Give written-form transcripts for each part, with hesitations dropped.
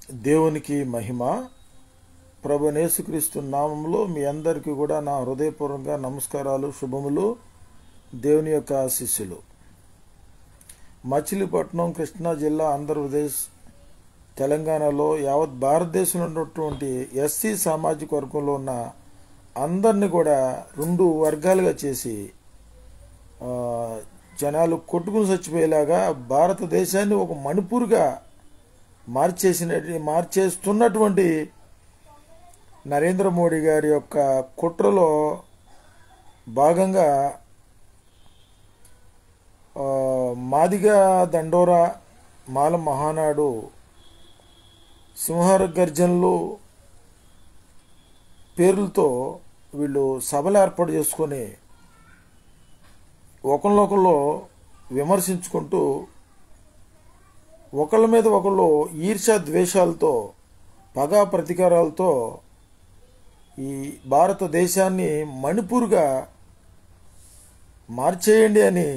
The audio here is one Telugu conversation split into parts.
దేవునికి మహిమ. ప్రభు యేసుక్రీస్తు నామములో మీ అందరికీ కూడా నా హృదయపూర్వకంగా నమస్కారాలు, శుభములు, దేవుని యొక్క ఆశీస్సులు. మచిలీపట్నం, కృష్ణా జిల్లా, ఆంధ్రప్రదేశ్, తెలంగాణలో యావత్ భారతదేశంలో ఉన్నటువంటి ఎస్సీ సామాజిక వర్గంలో ఉన్న అందరినీ కూడా రెండు వర్గాలుగా చేసి జనాలు చచ్చిపోయేలాగా భారతదేశాన్ని ఒక మణిపూర్గా మార్చేస్తున్నటువంటి నరేంద్ర మోడీ గారి యొక్క కుట్రలో భాగంగా మాదిగ దండోరా, మాల మహానాడు, సింహార గర్జనలు పేర్లతో వీళ్ళు సభలు ఏర్పాటు చేసుకొని ఒకళ్ళొకళ్ళు విమర్శించుకుంటూ ఒకళ్ళ మీద ఒకళ్ళు ఈర్ష్య ద్వేషాలతో, పగా ప్రతీకారాలతో ఈ భారతదేశాన్ని మణిపూర్గా మార్చేయండి అని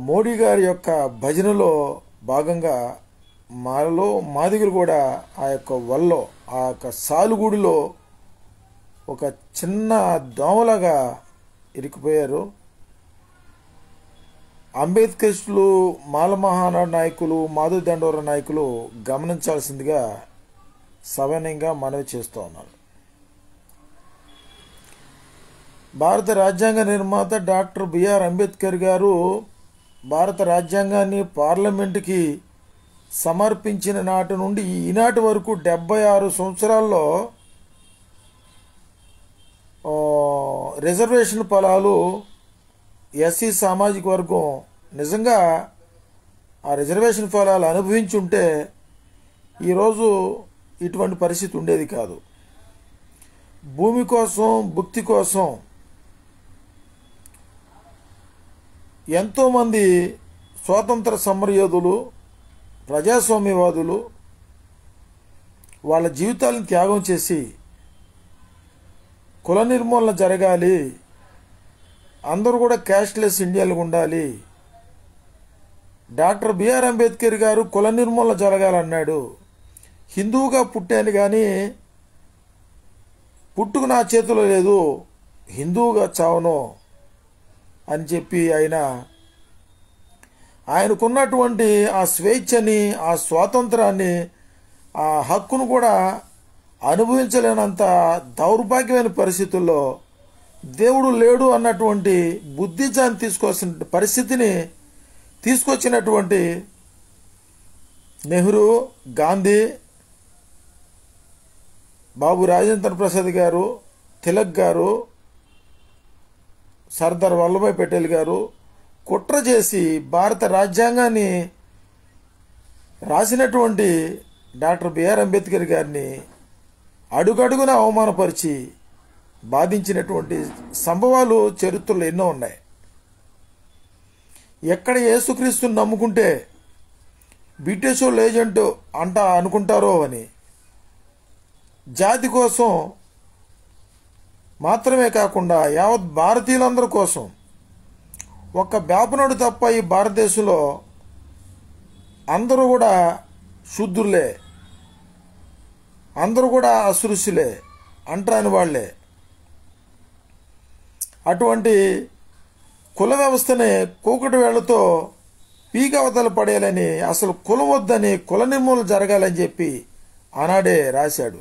మోడీ గారి యొక్క భజనలో భాగంగా మాదిగలు కూడా ఆ యొక్క వల్లో, ఆ యొక్క సాలుగూడిలో ఒక చిన్న దోమలాగా ఇరికిపోయారు. అంబేద్కరిస్టులు, మాల మహానాడు నాయకులు, మాధవ దండోర నాయకులు గమనించాల్సిందిగా సవినయంగా మనవి చేస్తూ ఉన్నారు. భారత రాజ్యాంగ నిర్మాత డాక్టర్ బిఆర్ అంబేద్కర్ గారు భారత రాజ్యాంగాన్ని పార్లమెంటుకి సమర్పించిన నాటి నుండి ఈనాటి వరకు 76 సంవత్సరాల్లో రిజర్వేషన్ ఫలాలు ఎస్సీ సామాజిక వర్గం నిజంగా ఆ రిజర్వేషన్ ఫలాలు అనుభవించి ఉంటే ఈరోజు ఇటువంటి పరిస్థితి ఉండేది కాదు. భూమి కోసం, భుక్తి కోసం ఎంతోమంది స్వాతంత్ర సమరయోధులు, ప్రజాస్వామ్యవాదులు వాళ్ళ జీవితాలను త్యాగం చేసి కుల నిర్మూలన జరగాలి, అందరూ కూడా క్యాస్ట్లెస్ ఇండియాలో ఉండాలి, డాక్టర్ బిఆర్ అంబేద్కర్ గారు కుల నిర్మూలన జరగాలన్నాడు. హిందువుగా పుట్టాను కానీ పుట్టుకు నా చేతిలో లేదు, హిందువుగా చావను అని చెప్పి ఆయనకున్నటువంటి ఆ స్వేచ్ఛని, ఆ స్వాతంత్రాన్ని, ఆ హక్కును కూడా అనుభవించలేనంత దౌర్భాగ్యమైన పరిస్థితుల్లో దేవుడు లేడు అన్నటువంటి బుద్ధిజాన్ని తీసుకోవాల్సిన పరిస్థితిని తీసుకొచ్చినటువంటి నెహ్రూ, గాంధీ, బాబు రాజేంద్ర ప్రసాద్ గారు, తిలక్ గారు, సర్దార్ వల్లభాయ్ పటేల్ గారు కుట్ర చేసి భారత రాజ్యాంగాన్ని రాసినటువంటి డాక్టర్ బిఆర్ అంబేద్కర్ గారిని అడుగడుగున అవమానపరిచి బాధించినటువంటి సంభవాలు చరిత్రలో ఎన్నో ఉన్నాయి. ఎక్కడ యేసుక్రీస్తుని నమ్ముకుంటే బ్రిటిష్ వాళ్ళు ఏజెంట్ అనుకుంటారో అని జాతి కోసం మాత్రమే కాకుండా యావత్ భారతీయులందరి కోసం, ఒక్క బేపనుడు తప్ప ఈ భారతదేశంలో అందరూ కూడా శుద్ధులే, అందరూ కూడా అసృష్యులే, అంటరాని వాళ్లే. అటువంటి కుల వ్యవస్థని కూకటి వేళ్లతో పీకవతలు పడేయాలని, అసలు కులం వద్దని, కుల నిర్మూలన జరగాలని చెప్పి ఆనాడే రాశాడు.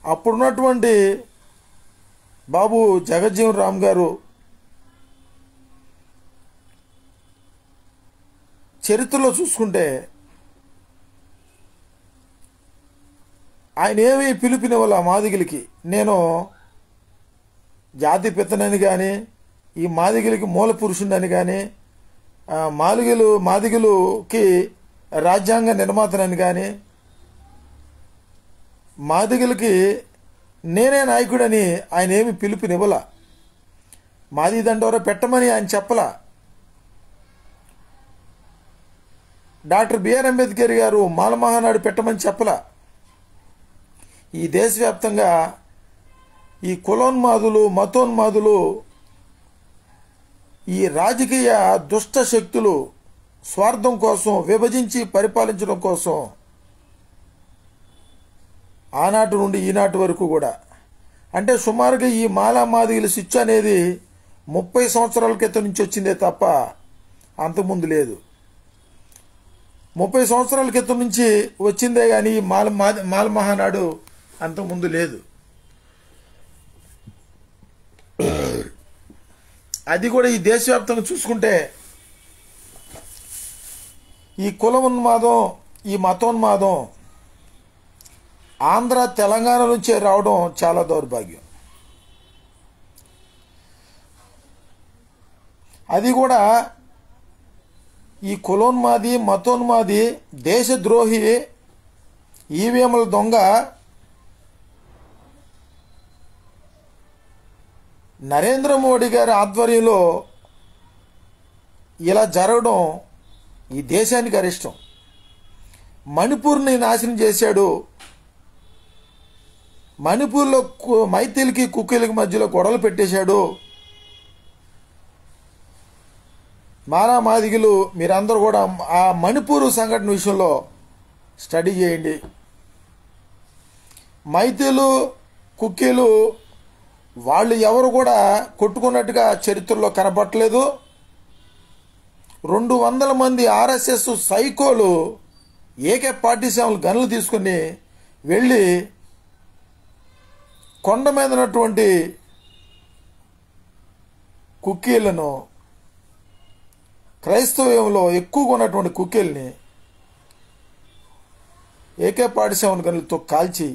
అప్పుడున్నటువంటి బాబు జగజ్జీవన్ రామ్ గారు చరిత్రలో చూసుకుంటే ఆయన ఏమీ పిలుపునివ్వాల మాదిగలకి, నేను జాతి పితనని కానీ, ఈ మాదిగలకి మూల పురుషుడని కానీ, మాదిగలుకి రాజ్యాంగ నిర్మాతనని కానీ, మాదిగలకి నేనే నాయకుడని ఆయన ఏమి పిలుపునివ్వాల. మాది దండోర పెట్టమని ఆయన చెప్పలా. డాక్టర్ బిఆర్ అంబేద్కర్ గారు మాల మహానాడు పెట్టమని చెప్పలా. ఈ దేశవ్యాప్తంగా ఈ కులోన్మాదులు, మతోన్మాదులు, ఈ రాజకీయ దుష్ట శక్తులు స్వార్థం కోసం విభజించి పరిపాలించడం కోసం ఆనాటి నుండి ఈనాటి వరకు కూడా, అంటే సుమారుగా ఈ మాలా మాదిగల శిక్ష అనేది 30 సంవత్సరాల క్రితం నుంచి వచ్చిందే తప్ప అంతకుముందు లేదు. 30 సంవత్సరాల క్రితం నుంచి వచ్చిందే కానీ ఈ మాల మహానాడు అంతకుముందు లేదు. అది కూడా ఈ దేశవ్యాప్తంగా చూసుకుంటే ఈ కులోన్మాదం, ఈ మతోన్మాదం ఆంధ్ర తెలంగాణ నుంచే రావడం చాలా దౌర్భాగ్యం. అది కూడా ఈ కులోన్మాది, మతోన్మాది, దేశద్రోహి, ఈవీఎంల దొంగ నరేంద్ర మోడీ గారి ఆధ్వర్యంలో ఇలా జరగడం ఈ దేశానికి అరిష్టం. మణిపూర్ని నాశనం చేశాడు. మణిపూర్లో మైతేలకి కుక్కీలకి మధ్యలో గొడవలు పెట్టేశాడు. మాలా మాదిగలు మీరందరూ కూడా ఆ మణిపూర్ సంఘటన విషయంలో స్టడీ చేయండి. మైతేలు కుక్కీలు వాళ్ళు ఎవరు కూడా కొట్టుకున్నట్టుగా చరిత్రలో కనపట్టలేదు. 200 మంది ఆర్ఎస్ఎస్ సైకోలు AK-47 గన్లు తీసుకుని వెళ్ళి కొండ మీద ఉన్నటువంటి కుక్కీలను, క్రైస్తవంలో ఎక్కువగా ఉన్నటువంటి కుక్కీల్ని AK-47 గన్లతో కాల్చి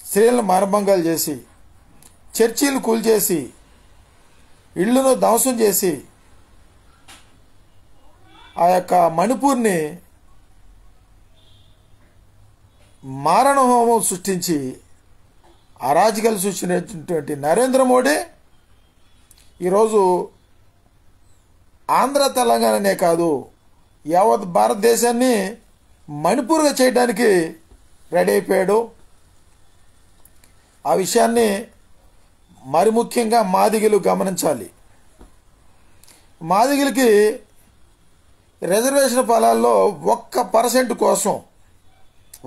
స్త్రీలను మానభంగాలు చేసి, చర్చీలు కూల్చేసి, ఇళ్లను ధ్వంసం చేసి ఆ యొక్క మణిపూర్ని మారణ హోమం సృష్టించి అరాజకాలు సృష్టించినటువంటి నరేంద్ర మోడీ ఈరోజు ఆంధ్ర తెలంగాణనే కాదు యావత్ భారతదేశాన్ని మణిపూర్గా చేయడానికి రెడీ అయిపోయాడు. ఆ విషయాన్ని మరి ముఖ్యంగా మాదిగలు గమనించాలి. మాదిగలకి రిజర్వేషన్ ఫలాల్లో 1% కోసం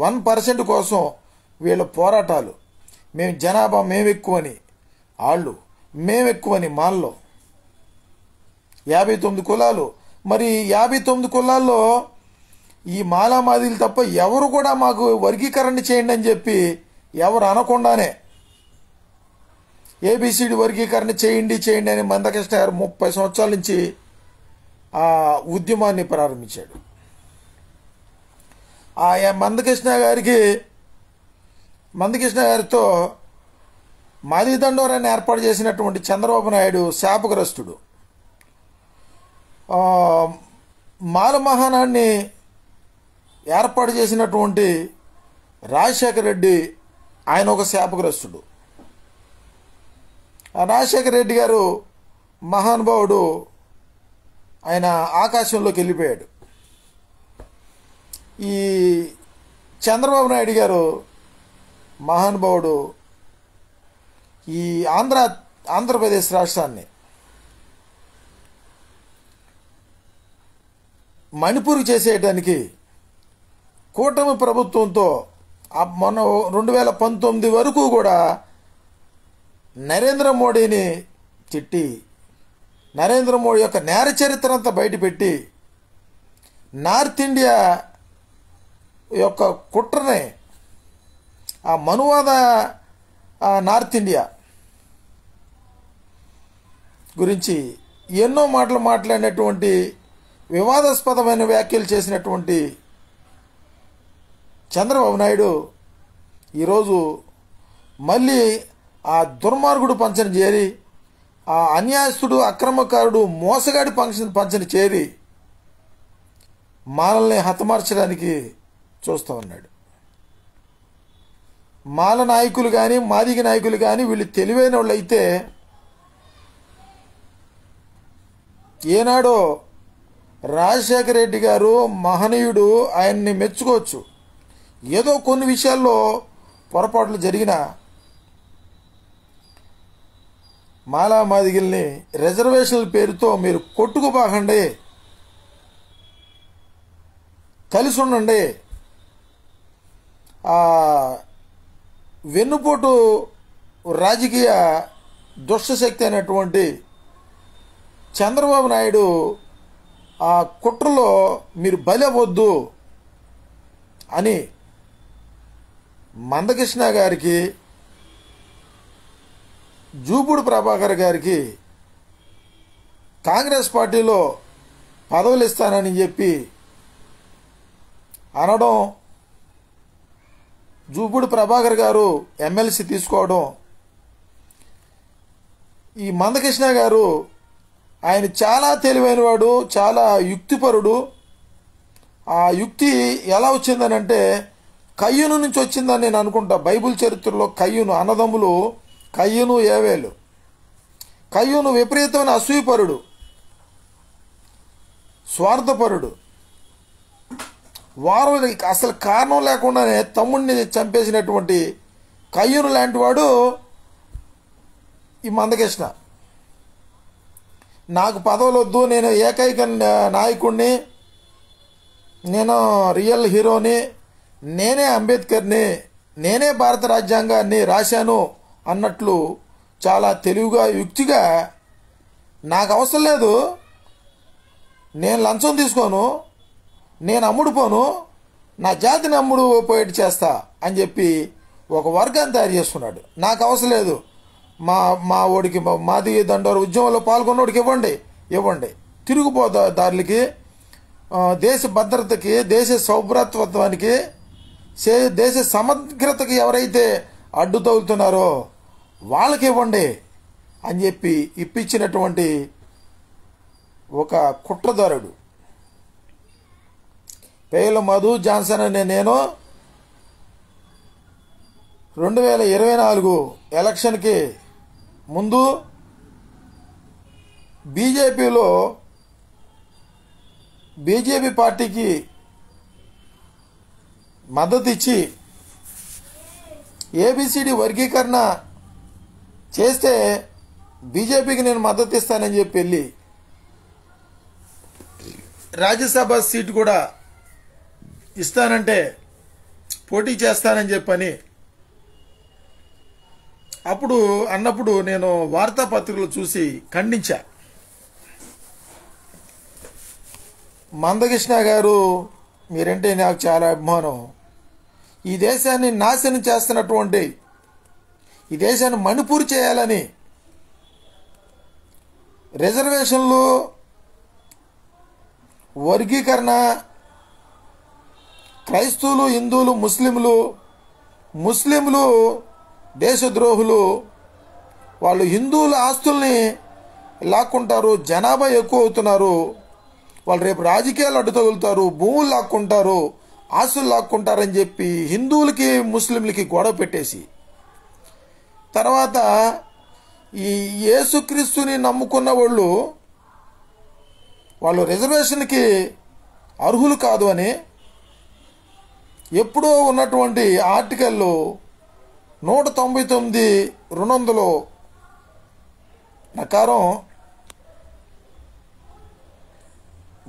1% కోసం వీళ్ళ పోరాటాలు. మేము జనాభా మేము ఎక్కువని, వాళ్ళు మేము ఎక్కువని. మాల్లో 59 కులాలు. మరి 59 కులాల్లో ఈ మాలా మాదిగలు తప్ప ఎవరు కూడా మాకు వర్గీకరణ చేయండి అని చెప్పి ఎవరు అనకుండానే ABCD వర్గీకరణ చేయండి అని మందకృష్ణ గారు 30 సంవత్సరాల నుంచి ఆ ఉద్యమాన్ని ప్రారంభించాడు. ఆ మందకృష్ణ గారితో మాదిగ దండోరాన్ని ఏర్పాటు చేసినటువంటి చంద్రబాబు నాయుడు శాపగ్రస్తుడు. మాల మహానాడిని ఏర్పాటు చేసినటువంటి రాజశేఖర రెడ్డి ఆయన ఒక శాపగ్రస్తుడు. రాజశేఖర రెడ్డి గారు మహానుభావుడు, ఆయన ఆకాశంలోకి వెళ్ళిపోయాడు. ఈ చంద్రబాబు నాయుడు గారు మహానుభావుడు ఈ ఆంధ్రప్రదేశ్ రాష్ట్రాన్ని మణిపూర్కి చేసేయడానికి కూటమి ప్రభుత్వంతో మొన్న 2019 వరకు కూడా నరేంద్ర మోడీని తిట్టి, నరేంద్ర మోడీ యొక్క నేర చరిత్ర అంతా బయటపెట్టి, నార్త్ ఇండియా యొక్క కుట్రని, ఆ మనువాద నార్త్ ఇండియా గురించి ఎన్నో మాటలు మాట్లాడినటువంటి, వివాదాస్పదమైన వ్యాఖ్యలు చేసినటువంటి చంద్రబాబు నాయుడు ఈరోజు మళ్ళీ ఆ దుర్మార్గుడు పంచన చేరి, ఆ అన్యాయస్తుడు, అక్రమకారుడు, మోసగాడి పంచన చేరి మాలల్ని హతమార్చడానికి చూస్తూ ఉన్నాడు. మాల నాయకులు కానీ మాదిగ నాయకులు కానీ వీళ్ళు తెలివైన వాళ్ళు అయితే ఏనాడో రాజశేఖర రెడ్డి గారు మహనీయుడు, ఆయన్ని మెచ్చుకోవచ్చు. ఏదో కొన్ని విషయాల్లో పొరపాట్లు జరిగినా మాలా మాదిగల్ని రిజర్వేషన్ల పేరుతో మీరు కొట్టుకుపోకండి, కలిసి ఉండండి. వెన్నుపోటు రాజకీయ దుష్టశక్తి అయినటువంటి చంద్రబాబు నాయుడు ఆ కుట్రలో మీరు బలవద్దు అని మందకృష్ణ గారికి, జూపూడి ప్రభాకర్ గారికి కాంగ్రెస్ పార్టీలో పదవులు ఇస్తానని చెప్పి అనడం, జూపూడి ప్రభాకర్ గారు ఎమ్మెల్సీ తీసుకోవడం, ఈ మందకృష్ణ గారు ఆయన చాలా తెలివైనవాడు, చాలా యుక్తిపరుడు. ఆ యుక్తి ఎలా వచ్చిందనంటే కయ్యూను నుంచి వచ్చిందని నేను అనుకుంటా. బైబిల్ చరిత్రలో కయ్యూను అన్నదమ్ములు, కయ్యూను ఏవేలు. కయ్యూను విపరీతమైన అసూయపరుడు, స్వార్థపరుడు. వారు అసలు కారణం లేకుండానే తమ్ముడిని చంపేసినటువంటి కయ్యూను లాంటి వాడు ఈ మందకృష్ణ. నాకు పదవులు వద్దు, నేను ఏకైక నాయకుడిని, నేను రియల్ హీరోని, నేనే అంబేద్కర్ని, నేనే భారత రాజ్యాంగాన్ని రాశాను అన్నట్లు చాలా తెలివిగా యుక్తిగా, నాకు అవసరం లేదు, నేను లంచం తీసుకోను, నేను అమ్ముడుపోను, నా జాతిని అమ్ముడు పోయేట్టు చేస్తా అని చెప్పి ఒక వర్గాన్ని తయారు చేసుకున్నాడు. నాకు అవసరం లేదు, మా ఓడికి మాది దండోరు ఉద్యమంలో పాల్గొన్నోడికి ఇవ్వండి. తిరుగుబోదారులకి, దేశ భద్రతకి, దేశ సౌభ్రత్వానికి, దేశ సమగ్రతకి ఎవరైతే అడ్డు తగులుతున్నారో వాళ్ళకి ఇవ్వండి అని చెప్పి ఇప్పించినటువంటి ఒక కుట్రదారుడు. పేర్ల మధు జాన్సన్ అనే నేను 2024 ఎలక్షన్కి ముందు బీజేపీ పార్టీకి మద్దతు ఇచ్చి ఏబిసిడి వర్గీకరణ చేస్తే బీజేపీకి నేను మద్దతు ఇస్తానని చెప్పి వెళ్ళి రాజ్యసభ సీటు కూడా ఇస్తానంటే పోటీ చేస్తానని చెప్పని అన్నప్పుడు నేను వార్తాపత్రికలు చూసి ఖండించా. మందకృష్ణ గారు మీరంటే నాకు చాలా అభిమానం. ఈ దేశాన్ని నాశనం చేస్తున్నటువంటి, ఈ దేశాన్ని మణిపూర్ చేయాలని రిజర్వేషన్లు, వర్గీకరణ, క్రైస్తవులు, హిందువులు, ముస్లింలు దేశద్రోహులు. వాళ్ళు హిందువుల ఆస్తుల్ని లాక్కుంటారు, జనాభా ఎక్కువ అవుతున్నారు, వాళ్ళు రేపు రాజకీయాలు అడ్డు తగులుతారు, భూములు లాక్కుంటారు, ఆస్తులు లాక్కుంటారని చెప్పి హిందువులకి ముస్లింలకి గొడవ పెట్టేసి, తర్వాత ఈ యేసుక్రీస్తుని నమ్ముకున్న వాళ్ళు రిజర్వేషన్కి అర్హులు కాదు అని ఎప్పుడో ఉన్నటువంటి ఆర్టికల్లో 199(200) ప్రకారం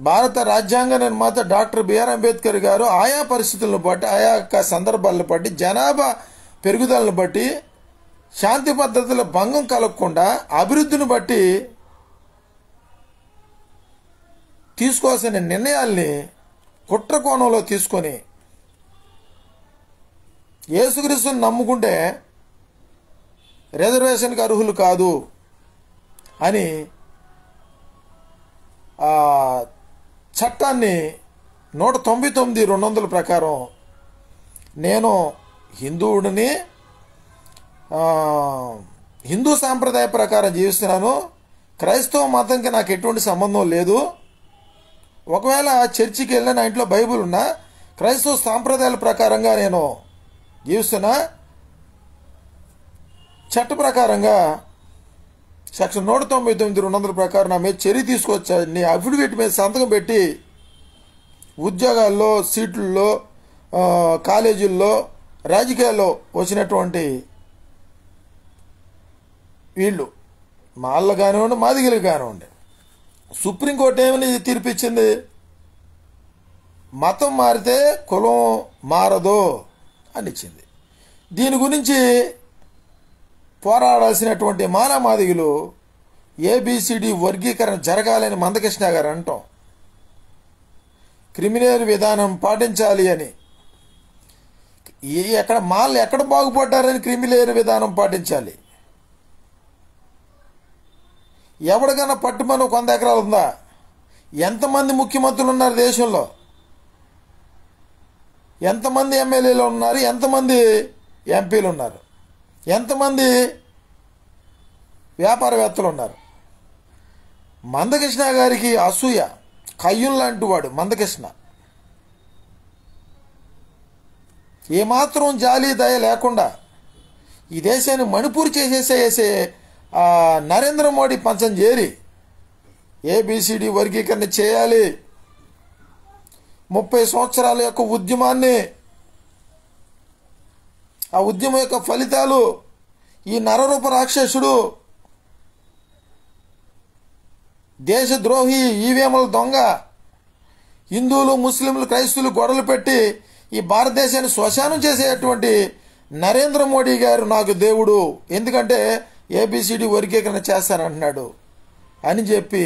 భారత రాజ్యాంగ నిర్మాత డాక్టర్ బిఆర్ అంబేద్కర్ గారు ఆయా పరిస్థితులను బట్టి, ఆయా సందర్భాలను బట్టి, జనాభా పెరుగుదలను బట్టి, శాంతి భద్రతల భంగం కలగకుండా అభివృద్ధిని బట్టి తీసుకోవాల్సిన నిర్ణయాల్ని కుట్ర కోణంలో తీసుకొని యేసుక్రీస్తుని నమ్ముకుంటే రిజర్వేషన్కి అర్హులు కాదు అని చట్టాన్ని 199(200) ప్రకారం నేను హిందువుడిని, హిందూ సాంప్రదాయ ప్రకారం జీవిస్తున్నాను, క్రైస్తవ మతంకి నాకు ఎటువంటి సంబంధం లేదు, ఒకవేళ చర్చికి వెళ్ళిన నా ఇంట్లో బైబిల్ ఉన్నా క్రైస్తవ సాంప్రదాయాల ప్రకారంగా నేను జీవిస్తున్నా, చట్ట ప్రకారంగా సెక్షన్ 199(200) ప్రకారం నా మీద చర్య తీసుకొచ్చా, నీ అఫిడవిట్ మీద సంతకం పెట్టి ఉద్యోగాల్లో, సీట్లలో, కాలేజీల్లో, రాజకీయాల్లో వచ్చినటువంటి వీళ్ళు మాళ్ళు కానివ్వండి, మాదిగలు కానివ్వండి. సుప్రీంకోర్టు ఏమని తీర్పిచ్చింది? మతం మారితే కులం మారదు అని ఇచ్చింది. దీని గురించి పోరాడాల్సినటువంటి మాదిగలు ఏబిసిడి వర్గీకరణ జరగాలని మందకృష్ణ గారు అంటాం. క్రిమినల్ విధానం పాటించాలి అని. ఎక్కడ మాళ్ళు ఎక్కడ బాగుపడ్డారని క్రిమినల్ విధానం పాటించాలి. ఎవరికైనా పట్టుమని 100 ఎకరాలు ఉందా? ఎంతమంది ముఖ్యమంత్రులు ఉన్నారు దేశంలో? ఎంతమంది ఎమ్మెల్యేలు ఉన్నారు? ఎంతమంది ఎంపీలు ఉన్నారు? ఎంతమంది వ్యాపారవేత్తలు ఉన్నారు? మందకృష్ణ గారికి అసూయ, కయ్యం లాంటి వాడు మందకృష్ణ. ఏమాత్రం జాలి దయ లేకుండా ఈ దేశాన్ని మణిపూర్ చేసేసే నరేంద్ర మోడీ పంచం చేరి ఏబిసిడి వర్గీకరణ చేయాలి, 30 సంవత్సరాల యొక్క ఉద్యమాన్ని, ఆ ఉద్యమం యొక్క ఫలితాలు ఈ నరరూప రాక్షసుడు, దేశద్రోహి, ఈవీఎంల దొంగ, హిందువులు, ముస్లింలు, క్రైస్తవులు గొడవలు పెట్టి ఈ భారతదేశాన్ని శ్మశానం చేసేటువంటి నరేంద్ర మోడీ గారు నాకు దేవుడు, ఎందుకంటే ఏబిసిడి వర్గీకరణ చేస్తానంటున్నాడు అని చెప్పి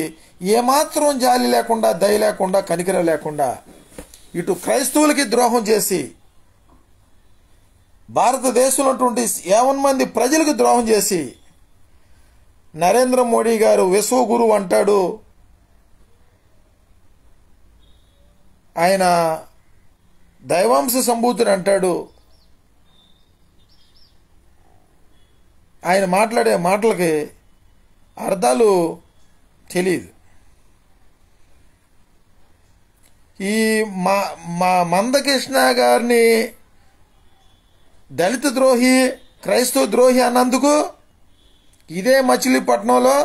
ఏమాత్రం జాలి లేకుండా, దయ లేకుండా, కనికరం లేకుండా ఇటు క్రైస్తవులకి ద్రోహం చేసి భారతదేశంలో ఉన్నటువంటి 50 మంది ప్రజలకు ద్రోహం చేసి నరేంద్ర మోడీ గారు విశ్వగురువు అంటాడు. ఆయన దైవాంశ సంభూతుడు అంటాడు. ఆయన మాట్లాడే మాటలకి అర్థాలు తెలియదు. ఈ మా మందకృష్ణ గారిని దళిత ద్రోహి, క్రైస్తవ ద్రోహి అన్నందుకు ఇదే మచిలీపట్నంలో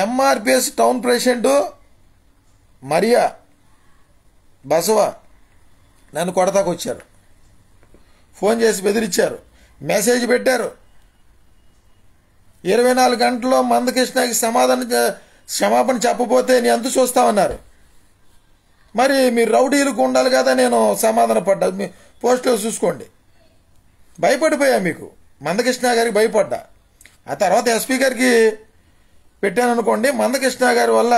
ఎంఆర్పిఎస్ టౌన్ ప్రెసిడెంట్ మరియా బసవ నన్ను కొడతాకొచ్చారు. ఫోన్ చేసి బెదిరించారు, మెసేజ్ పెట్టారు. 24 గంటల్లో మందకృష్ణకి క్షమాపణ చెప్పబోతే నేను ఎంత చూస్తామన్నారు. మరి మీరు రౌడీలకు ఉండాలి కదా, నేను సమాధాన పడ్డా. మీ పోస్టులో చూసుకోండి. భయపడిపోయా, మీకు మందకృష్ణ గారికి భయపడ్డా. ఆ తర్వాత ఎస్పీ గారికి పెట్టాను అనుకోండి, మందకృష్ణ గారి వల్ల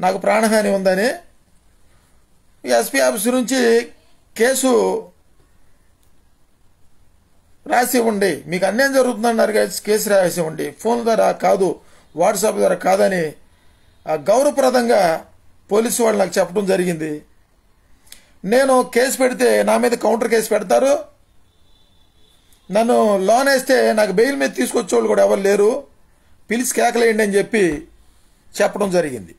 నాకు ప్రాణహాని ఉందని ఎస్పీ ఆఫీస్ నుంచి కేసు రాసి ఇవ్వండి, మీకు అన్యాయం జరుగుతుందన్నారు, కేసు రాసి ఇవ్వండి, ఫోన్ ద్వారా కాదు, వాట్సాప్ ద్వారా కాదని గౌరవప్రదంగా పోలీసు వాళ్ళు నాకు చెప్పడం జరిగింది. నేను కేసు పెడితే నా మీద కౌంటర్ కేసు పెడతారు, నన్ను లోన్ వేస్తే నాకు బెయిల్ మీద తీసుకొచ్చేవాళ్ళు కూడా ఎవరు లేరు, పిలిచి కేకలేయండి అని చెప్పడం జరిగింది.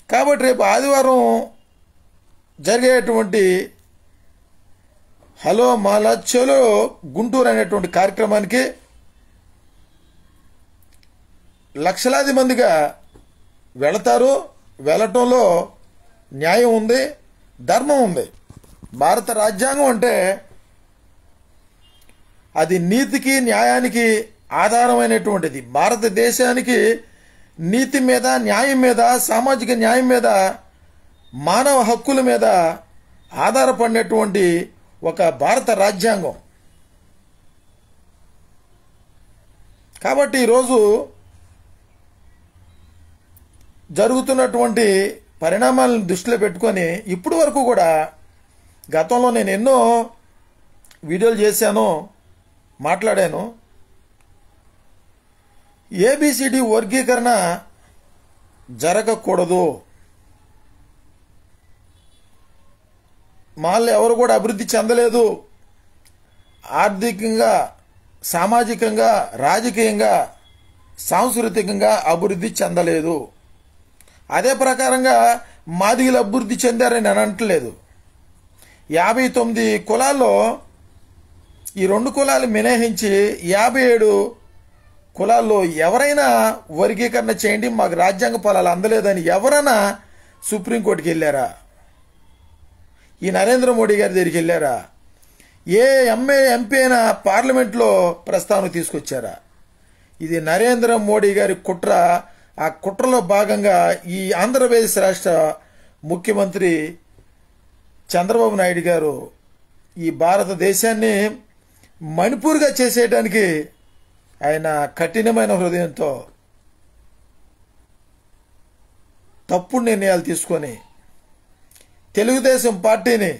కాబట్టి రేపు ఆదివారం జరిగేటువంటి హలో మాలచ్చలో గుంటూరు అనేటువంటి కార్యక్రమానికి లక్షలాది మందిగా వెళతారు. వెళ్ళటంలో న్యాయం ఉంది, ధర్మం ఉంది. భారత రాజ్యాంగం అంటే అది నీతికి, న్యాయానికి ఆధారమైనటువంటిది. భారతదేశానికి నీతి మీద, న్యాయం మీద, సామాజిక న్యాయం మీద, మానవ హక్కుల మీద ఆధారపడినటువంటి ఒక భారత రాజ్యాంగం. కాబట్టి ఈరోజు జరుగుతున్నటువంటి పరిణామాలను దృష్టిలో పెట్టుకొని ఇప్పటి వరకు కూడా, గతంలో నేను ఎన్నో వీడియోలు చేశాను, మాట్లాడాను. ఏబిసిడి వర్గీకరణ జరగకూడదు. మాల్లో ఎవరు కూడా అభివృద్ధి చెందలేదు. ఆర్థికంగా, సామాజికంగా, రాజకీయంగా, సాంస్కృతికంగా అభివృద్ధి చెందలేదు. అదే ప్రకారంగా మాదిగలు అభివృద్ధి చెందారని నేను అనట్లేదు. 59 కులాల్లో ఈ 2 కులాలు మినహాయించి 57 కులాల్లో ఎవరైనా వర్గీకరణ చేయండి, మాకు రాజ్యాంగ ఫలాలు అందలేదని ఎవరైనా సుప్రీంకోర్టుకి వెళ్ళారా? ఈ నరేంద్ర మోడీ గారి దగ్గరికి వెళ్ళారా? ఏ ఎంపీ అయినా పార్లమెంట్లో ప్రస్తావన తీసుకొచ్చారా? ఇది నరేంద్ర మోడీ గారి కుట్ర. ఆ కుట్రలో భాగంగా ఈ ఆంధ్రప్రదేశ్ రాష్ట్ర ముఖ్యమంత్రి చంద్రబాబు నాయుడు గారు ఈ భారతదేశాన్ని మణిపూర్గా చేసేయడానికి ఆయన కఠినమైన హృదయంతో తప్పుడు నిర్ణయాలు తీసుకొని తెలుగుదేశం పార్టీని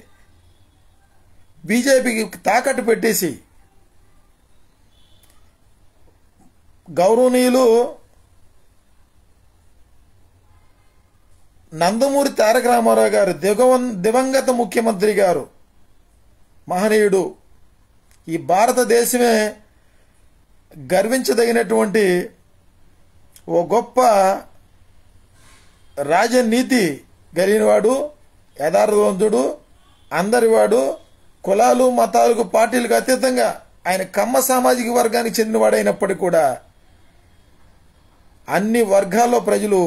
బీజేపీకి తాకట్టు పెట్టేసి గౌరవనీయులు నందమూరి తారక రామారావు గారు దివంగత ముఖ్యమంత్రి గారు మహనీయుడు, ఈ భారతదేశమే గర్వించదగినటువంటి ఓ గొప్ప రాజనీతి కలిగినవాడు, యథార్థవంతుడు, అందరివాడు, కులాలు మతాలకు పార్టీలకు అతీతంగా ఆయన కమ్మ సామాజిక వర్గానికి చెందినవాడైనప్పటికీ కూడా అన్ని వర్గాల్లో ప్రజలు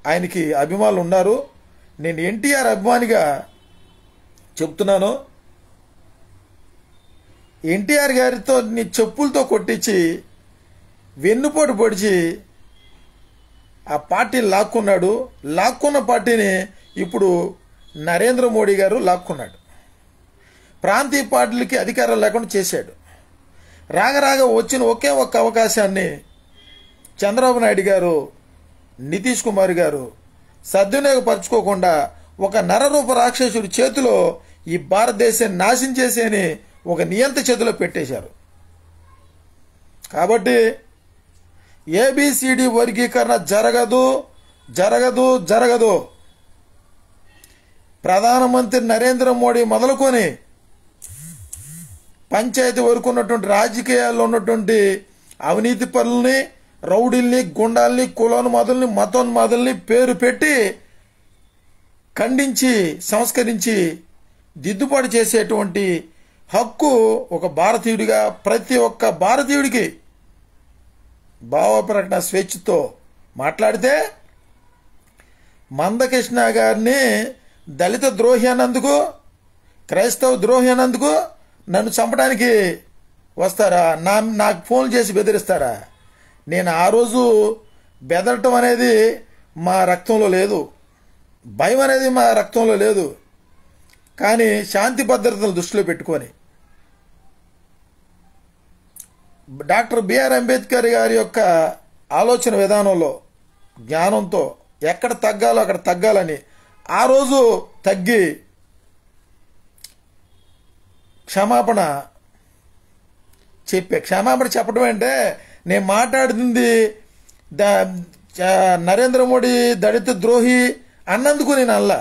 ఆయనకి అభిమానులు ఉన్నారు. నేను ఎన్టీఆర్ అభిమానిగా చెప్తున్నాను. ఎన్టీఆర్ గారితో నీ చెప్పులతో కొట్టించి వెన్నుపోటు పొడిచి ఆ పార్టీని లాక్కున్నాడు. లాక్కున్న పార్టీని ఇప్పుడు నరేంద్ర మోడీ గారు లాక్కున్నాడు. ప్రాంతీయ పార్టీలకి అధికారం లేకుండా చేశాడు. రాగరాగ వచ్చిన ఒకే ఒక్క అవకాశాన్ని చంద్రబాబు నాయుడు గారు, నితీష్ కుమార్ గారు సద్వినియోగపరచుకోకుండా ఒక నరరూప రాక్షసుడి చేతిలో ఈ భారతదేశాన్ని నాశనం చేసేని ఒక నియంత చేతిలో పెట్టేశారు. కాబట్టి ఏబిసిడి వర్గీకరణ జరగదు జరగదు జరగదు. ప్రధానమంత్రి నరేంద్ర మోడీ మొదలుకొని పంచాయతీ వరకు ఉన్నటువంటి రాజకీయాల్లో ఉన్నటువంటి అవినీతి పనుల్ని, రౌడీల్ని, గుండాల్ని, కులోన్మాదుల్ని, మతోన్మాదుల్ని పేరు పెట్టి ఖండించి సంస్కరించి దిద్దుబాటు చేసేటువంటి హక్కు ఒక భారతీయుడిగా ప్రతి ఒక్క భారతీయుడికి భావ ప్రకటన స్వేచ్ఛతో మాట్లాడితే మందకృష్ణ గారిని దళిత ద్రోహి అన్నందుకు, క్రైస్తవ ద్రోహి అన్నందుకు నన్ను చంపడానికి వస్తారా? నాకు ఫోన్ చేసి బెదిరిస్తారా? నేను ఆ రోజు బెదరటం అనేది మా రక్తంలో లేదు, భయం అనేది మా రక్తంలో లేదు. కానీ శాంతి భద్రతలు దృష్టిలో పెట్టుకొని డాక్టర్ బిఆర్ అంబేద్కర్ గారి యొక్క ఆలోచన విధానంలో జ్ఞానంతో ఎక్కడ తగ్గాలో అక్కడ తగ్గాలని ఆ రోజు తగ్గి క్షమాపణ చెప్పడం అంటే నేను మాట్లాడుతుంది నరేంద్ర మోడీ దళిత ద్రోహి అన్నందుకు నేను అల్లా.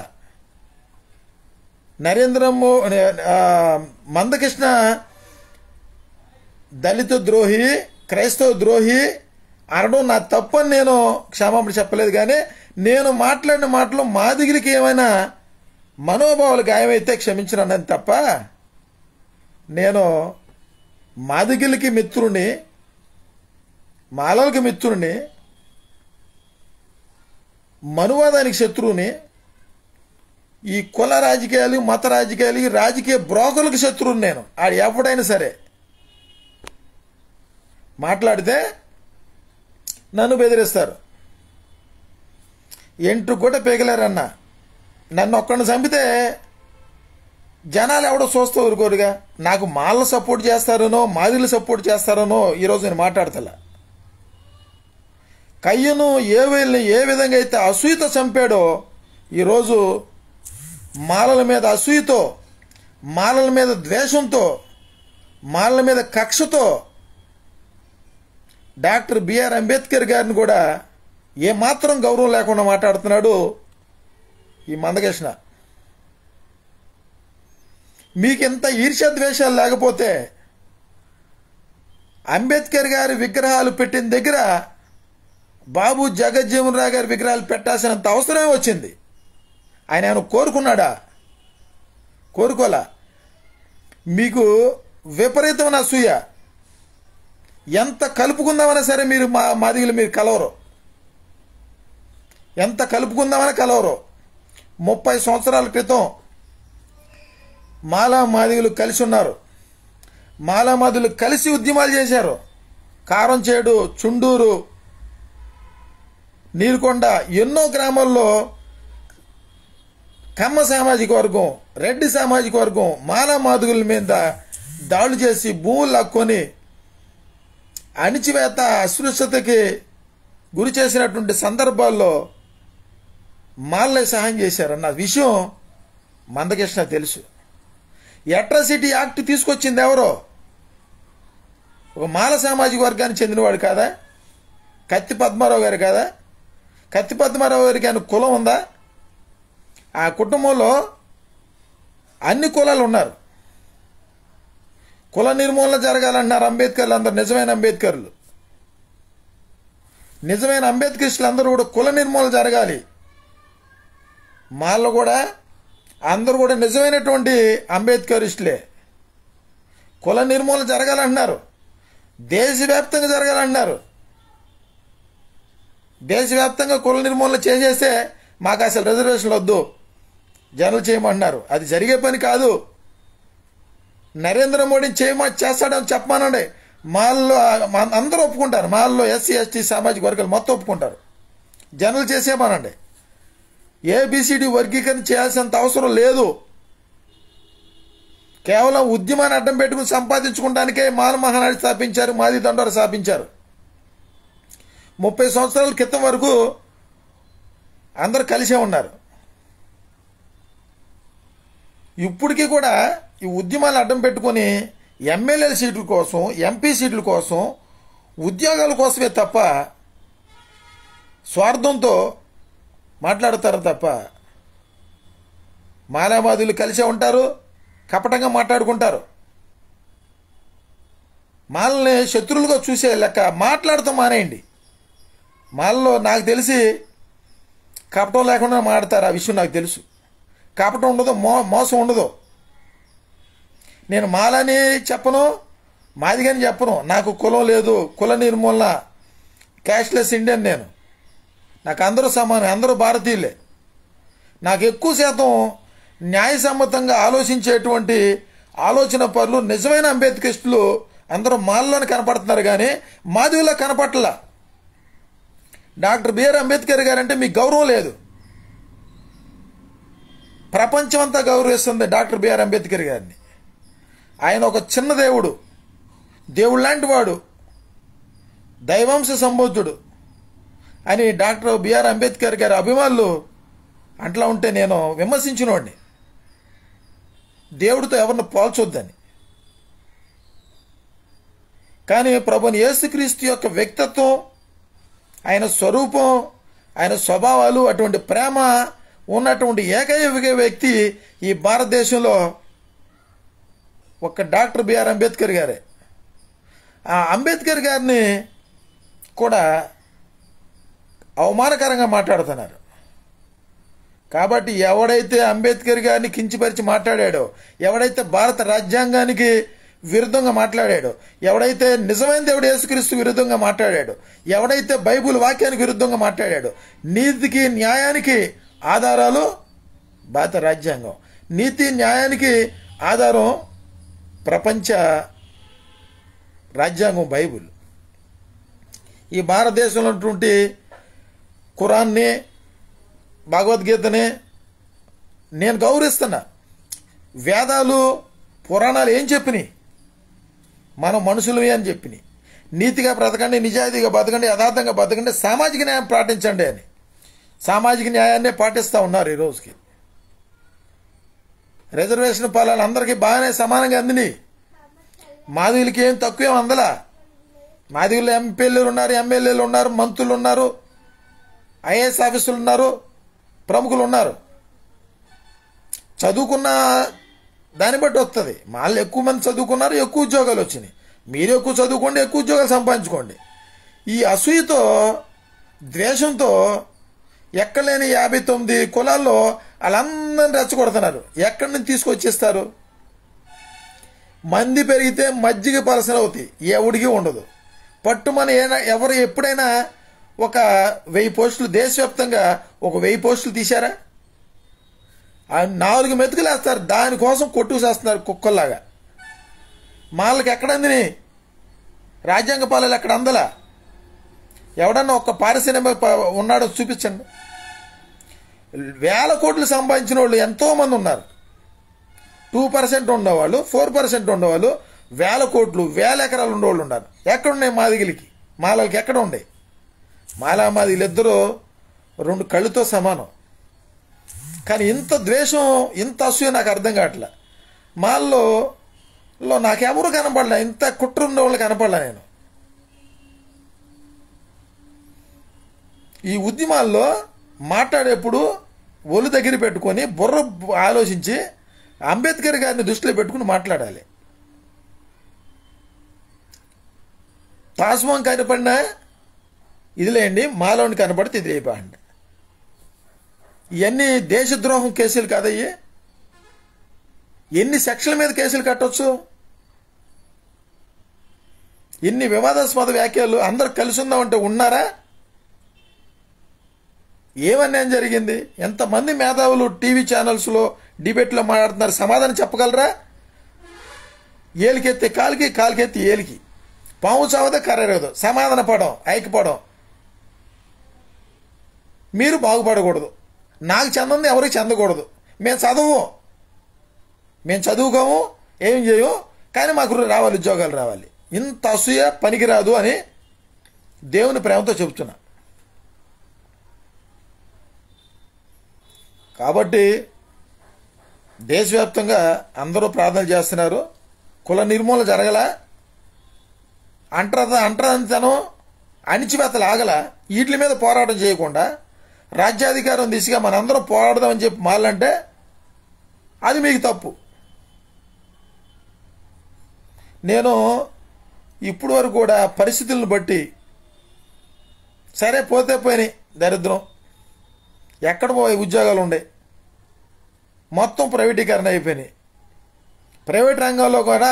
మందకృష్ణ దళిత ద్రోహి, క్రైస్తవ ద్రోహి అనడం నా తప్పని నేను క్షమాపణ చెప్పలేదు. కానీ నేను మాట్లాడిన మాటలు మాదిగిరికి ఏమైనా మనోభావాలు గాయమైతే క్షమించనని తప్ప నేను మాదిగిలికి మిత్రుని, మాలలకి మిత్రుని, మనువాదానికి శత్రువుని, ఈ కుల రాజకీయాలు, మత రాజకీయాలు, ఈ రాజకీయ బ్రోకర్లకు శత్రువుని నేను. ఆడు ఎవడైనా సరే మాట్లాడితే నన్ను బెదిరిస్తారు. ఎంట్రు కూడా పేగలేరన్న. నన్ను ఒక్కడిని చంపితే జనాలు ఎవడో చూస్తూ ఊరుకోరుగా. నాకు మాల సపోర్ట్ చేస్తారనో, మాదిలు సపోర్ట్ చేస్తారనో ఈరోజు నేను మాట్లాడతలా. కయ్యను ఏ విధంగా అయితే అసూయతో చంపాడో ఈరోజు మాలల మీద అసూయతో, మాలల మీద ద్వేషంతో, మాలల మీద కక్షతో డాక్టర్ బిఆర్ అంబేద్కర్ గారిని కూడా ఏమాత్రం గౌరవం లేకుండా మాట్లాడుతున్నాడు ఈ మందకృష్ణ. మీకింత ఈర్ష్య ద్వేషాలు లేకపోతే అంబేద్కర్ గారి విగ్రహాలు పెట్టిన దగ్గర బాబు జగజ్జీవన్ రావు గారి విగ్రహాలు పెట్టాల్సినంత అవసరమే వచ్చింది. ఆయన ఏమైనా కోరుకున్నాడా? కోరుకోలా. మీకు విపరీతమైన అసూయ. ఎంత కలుపుకుందామన్నా సరే మీరు మాదిగలు మీరు కలవరు. ఎంత కలుపుకుందామని కలవరు. 30 సంవత్సరాల క్రితం మాలా మాదిగలు కలిసి ఉన్నారు. మాలామాదులు కలిసి ఉద్యమాలు చేశారు. కారంచేడు, చుండూరు, నీరుకొండ ఎన్నో గ్రామాల్లో కమ్మ సామాజిక వర్గం, రెడ్డి సామాజిక వర్గం మాలామాదుగుల మీద దాడులు చేసి భూములు లాక్కొని అణిచివేత అస్పృశ్యతకి గురి చేసినటువంటి సందర్భాల్లో మాలలే సహాయం చేశారన్న విషయం మందకృష్ణ తెలుసు. అట్రాసిటీ యాక్ట్ తీసుకొచ్చింది ఎవరో? ఒక మాల సామాజిక వర్గానికి చెందినవాడు కాదా? కత్తి పద్మారావు గారు కాదా? కత్తి పద్మారావు గారికి ఆయన కులం ఉందా? ఆ కుటుంబంలో అన్ని కులాలు ఉన్నారు. కుల నిర్మూలన జరగాలన్నారు అంబేద్కర్లు అందరూ. నిజమైన అంబేద్కర్లు, నిజమైన అంబేద్కరిస్టులు అందరూ కూడా కుల నిర్మూలన జరగాలి. మాల్లో కూడా అందరూ కూడా నిజమైనటువంటి అంబేద్కరిస్టులే. కుల నిర్మూలన జరగాలంటున్నారు, దేశవ్యాప్తంగా జరగాలంటున్నారు. దేశవ్యాప్తంగా కుల నిర్మూలన చేసేస్తే మాకు అసలు రిజర్వేషన్లు వద్దు, జనరల్ చేయమంటున్నారు. అది జరిగే పని కాదు. నరేంద్ర మోడీ చేస్తాడని చెప్పమానండి. మాల్లో అందరూ ఒప్పుకుంటారు. మాల్లో ఎస్సీ ఎస్టీ సామాజిక వర్గాలు మొత్తం ఒప్పుకుంటారు. జనరల్ చేసేమానండి. ఏబిసిడి వర్గీకరణ చేయాల్సినంత అవసరం లేదు. కేవలం ఉద్యమాన్ని అడ్డం పెట్టుకుని సంపాదించుకోవడానికే మాల మహానాడు స్థాపించారు, మాది దండోర స్థాపించారు. 30 సంవత్సరాల క్రితం వరకు అందరు కలిసే ఉన్నారు. ఇప్పటికీ కూడా ఈ ఉద్యమాలు అడ్డం పెట్టుకుని ఎమ్మెల్యేల సీట్ల కోసం, ఎంపీ సీట్ల కోసం, ఉద్యోగాల కోసమే తప్ప స్వార్థంతో మాట్లాడతారు తప్ప మాలామాదులు కలిసే ఉంటారు, కపటంగా మాట్లాడుకుంటారు. మాలని శత్రువులుగా చూసే లెక్క మాట్లాడుతూ మానేయండి. మాలలో నాకు తెలిసి కపటం లేకుండా మాట్లాడతారు. ఆ విషయం నాకు తెలుసు. కపటం ఉండదు, మోసం ఉండదు. నేను మాలని చెప్పను, మాదిగని చెప్పను. నాకు కులం లేదు, కుల నిర్మూలన, క్యాష్లెస్ ఇండియన్. నాకు అందరూ సమానం, అందరూ భారతీయులే. నాకు ఎక్కువ శాతం న్యాయసమ్మతంగా ఆలోచించేటువంటి ఆలోచన పరులు, నిజమైన అంబేద్కరిస్టులు అందరూ మాలలోనే కనపడుతున్నారు కానీ మాదిగలో కనపట్ల. డాక్టర్ బిఆర్ అంబేద్కర్ గారంటే మీకు గౌరవం లేదు. ప్రపంచం అంతా గౌరవిస్తుంది డాక్టర్ బిఆర్ అంబేద్కర్ గారిని. ఆయన ఒక చిన్న దేవుడు, దేవుడు లాంటి వాడు, దైవాంశ సంబోధుడు అని డాక్టర్ బిఆర్ అంబేద్కర్ గారి అభిమానులు అట్లా ఉంటే నేను విమర్శించినవాడిని. దేవుడితో ఎవరిని పోల్చొద్దని. కానీ ప్రభుని యేసుక్రీస్తు యొక్క వ్యక్తిత్వం, ఆయన స్వరూపం, ఆయన స్వభావాలు, అటువంటి ప్రేమ ఉన్నటువంటి ఏకైక వ్యక్తి ఈ భారతదేశంలో ఒక డాక్టర్ బిఆర్ అంబేద్కర్ గారే. ఆ అంబేద్కర్ గారిని కూడా అవమానకరంగా మాట్లాడుతున్నారు. కాబట్టి ఎవడైతే అంబేద్కర్ గారిని కించపరిచి మాట్లాడాడో, ఎవడైతే భారత రాజ్యాంగానికి విరుద్ధంగా మాట్లాడాడో, ఎవడైతే నిజమైన దేవుడు యేసుక్రీస్తు విరుద్ధంగా మాట్లాడాడో, ఎవడైతే బైబుల్ వాక్యానికి విరుద్ధంగా మాట్లాడాడో, నీతికి న్యాయానికి ఆధారాలు భారత రాజ్యాంగం, నీతి న్యాయానికి ఆధారం ప్రపంచ రాజ్యాంగం బైబుల్. ఈ భారతదేశంలో ఉన్నటువంటి ఖురాన్ని, భగవద్గీతని నేను గౌరవిస్తున్నా. వేదాలు, పురాణాలు ఏం చెప్పినాయి? మనం మనుషులమే అని చెప్పినాయి. నీతిగా బ్రతకండి, నిజాయితీగా బతకండి, యథార్థంగా బతకండి, సామాజిక న్యాయం పాటించండి అని. సామాజిక న్యాయాన్నే పాటిస్తూ ఉన్నారు ఈ రోజుకి. రిజర్వేషన్ ఫలాలు అందరికీ బాగానే సమానంగా అందినాయి. మాదిగలకి ఏం తక్కువేం అందలా. మాదిగలు ఎంపీలు ఉన్నారు, ఎమ్మెల్యేలు ఉన్నారు, మంత్రులు ఉన్నారు, ఐఏఎస్ ఆఫీసులు ఉన్నారు, ప్రముఖులు ఉన్నారు. చదువుకున్న దాన్ని బట్టి వస్తుంది. వాళ్ళు ఎక్కువ మంది చదువుకున్నారు, ఎక్కువ ఉద్యోగాలు వచ్చినాయి. మీరు ఎక్కువ చదువుకోండి, ఎక్కువ ఉద్యోగాలు సంపాదించుకోండి. ఈ అసూయతో, ద్వేషంతో ఎక్కలేని 59 కులాల్లో వాళ్ళందరినీ రెచ్చగొడుతున్నారు. ఎక్కడి నుంచి తీసుకొచ్చేస్తారు? మంది పెరిగితే మజ్జిగ పలసలు అవుతాయి, ఎవడికి ఉండదు. పట్టుమని ఎవరు ఎప్పుడైనా ఒక 1000 పోస్టులు దేశవ్యాప్తంగా ఒక 1000 పోస్టులు తీశారా? 4 మెతుకులు వేస్తారు, దానికోసం కొట్టుకు చేస్తున్నారు కుక్కల్లాగా. మాలకి ఎక్కడ అందిని? రాజ్యాంగ పాలనలు ఎక్కడ అందలా? ఎవడన్నా ఒక్క పారిశ్రామిక ఉన్నాడో చూపించండి. వేల కోట్లు సంపాదించిన వాళ్ళు ఎంతోమంది ఉన్నారు. 2% ఉండేవాళ్ళు, 4% ఉండేవాళ్ళు, వేల కోట్లు, వేల ఎకరాలు ఉండేవాళ్ళు ఉన్నారు. ఎక్కడున్నాయి మాదిగిలికి? మాలలకి ఎక్కడ ఉండే? మాదిగిలు ఇద్దరు 2 కళ్ళుతో సమానం. కానీ ఇంత ద్వేషం, ఇంత అసూయ నాకు అర్థం కావట్లే. మాల్లో నాకెవరు కనపడలే, ఇంత కుట్ర ఉండే వాళ్ళు కనపడలే. నేను ఈ ఉద్యమాల్లో మాట్లాడేప్పుడు ఒళ్ళు దగ్గర పెట్టుకొని బుర్ర ఆలోచించి అంబేద్కర్ గారిని దృష్టిలో పెట్టుకుని మాట్లాడాలి. తాస్మం కనపడినా ఇదిలేండి, మాలోని కనపడితే ఇది అయిపోయింది. ఇవన్నీ దేశద్రోహం కేసులు కాదయ్యి. ఎన్ని సెక్షన్ల మీద కేసులు కట్టొచ్చు? ఎన్ని వివాదాస్పద వ్యాఖ్యలు? అందరు కలిసి ఉందామంటే ఉన్నారా? ఏమన్యాయం జరిగింది? ఎంతమంది మేధావులు టీవీ ఛానల్స్లో డిబేట్లో మాట్లాడుతున్నారు, సమాధానం చెప్పగలరా? ఏలికెత్తే కాలికి, కాలికెత్తి ఏలికి, పాము చావదో కర్రేదో, సమాధాన పడం, ఐక్యపడం. మీరు బాగుపడకూడదు, నాకు చెందంది ఎవరికి చెందకూడదు. మేము చదువుకోము, ఏం చేయము, కానీ మాకు రావాలి, ఉద్యోగాలు రావాలి. ఇంత అసూయ పనికిరాదు అని దేవుని ప్రేమతో చెబుతున్నా. కాబట్టి దేశవ్యాప్తంగా అందరూ ప్రార్థనలు చేస్తున్నారు. కుల నిర్మూలన జరగల, అంటరానితనం, అణిచివేతలు ఆగల. వీటి మీద పోరాటం చేయకుండా రాజ్యాధికారం దిశగా మనందరం పోరాడదామని చెప్పి మాలంటే అది మీకు తప్పు. నేను ఇప్పుడు వరకు కూడా పరిస్థితులను బట్టి సరే పోతే పోయినాయి, దరిద్రం, ఎక్కడ పోయి ఉద్యోగాలు ఉండే, మొత్తం ప్రైవేటీకరణ అయిపోయినాయి. ప్రైవేట్ రంగంలో కూడా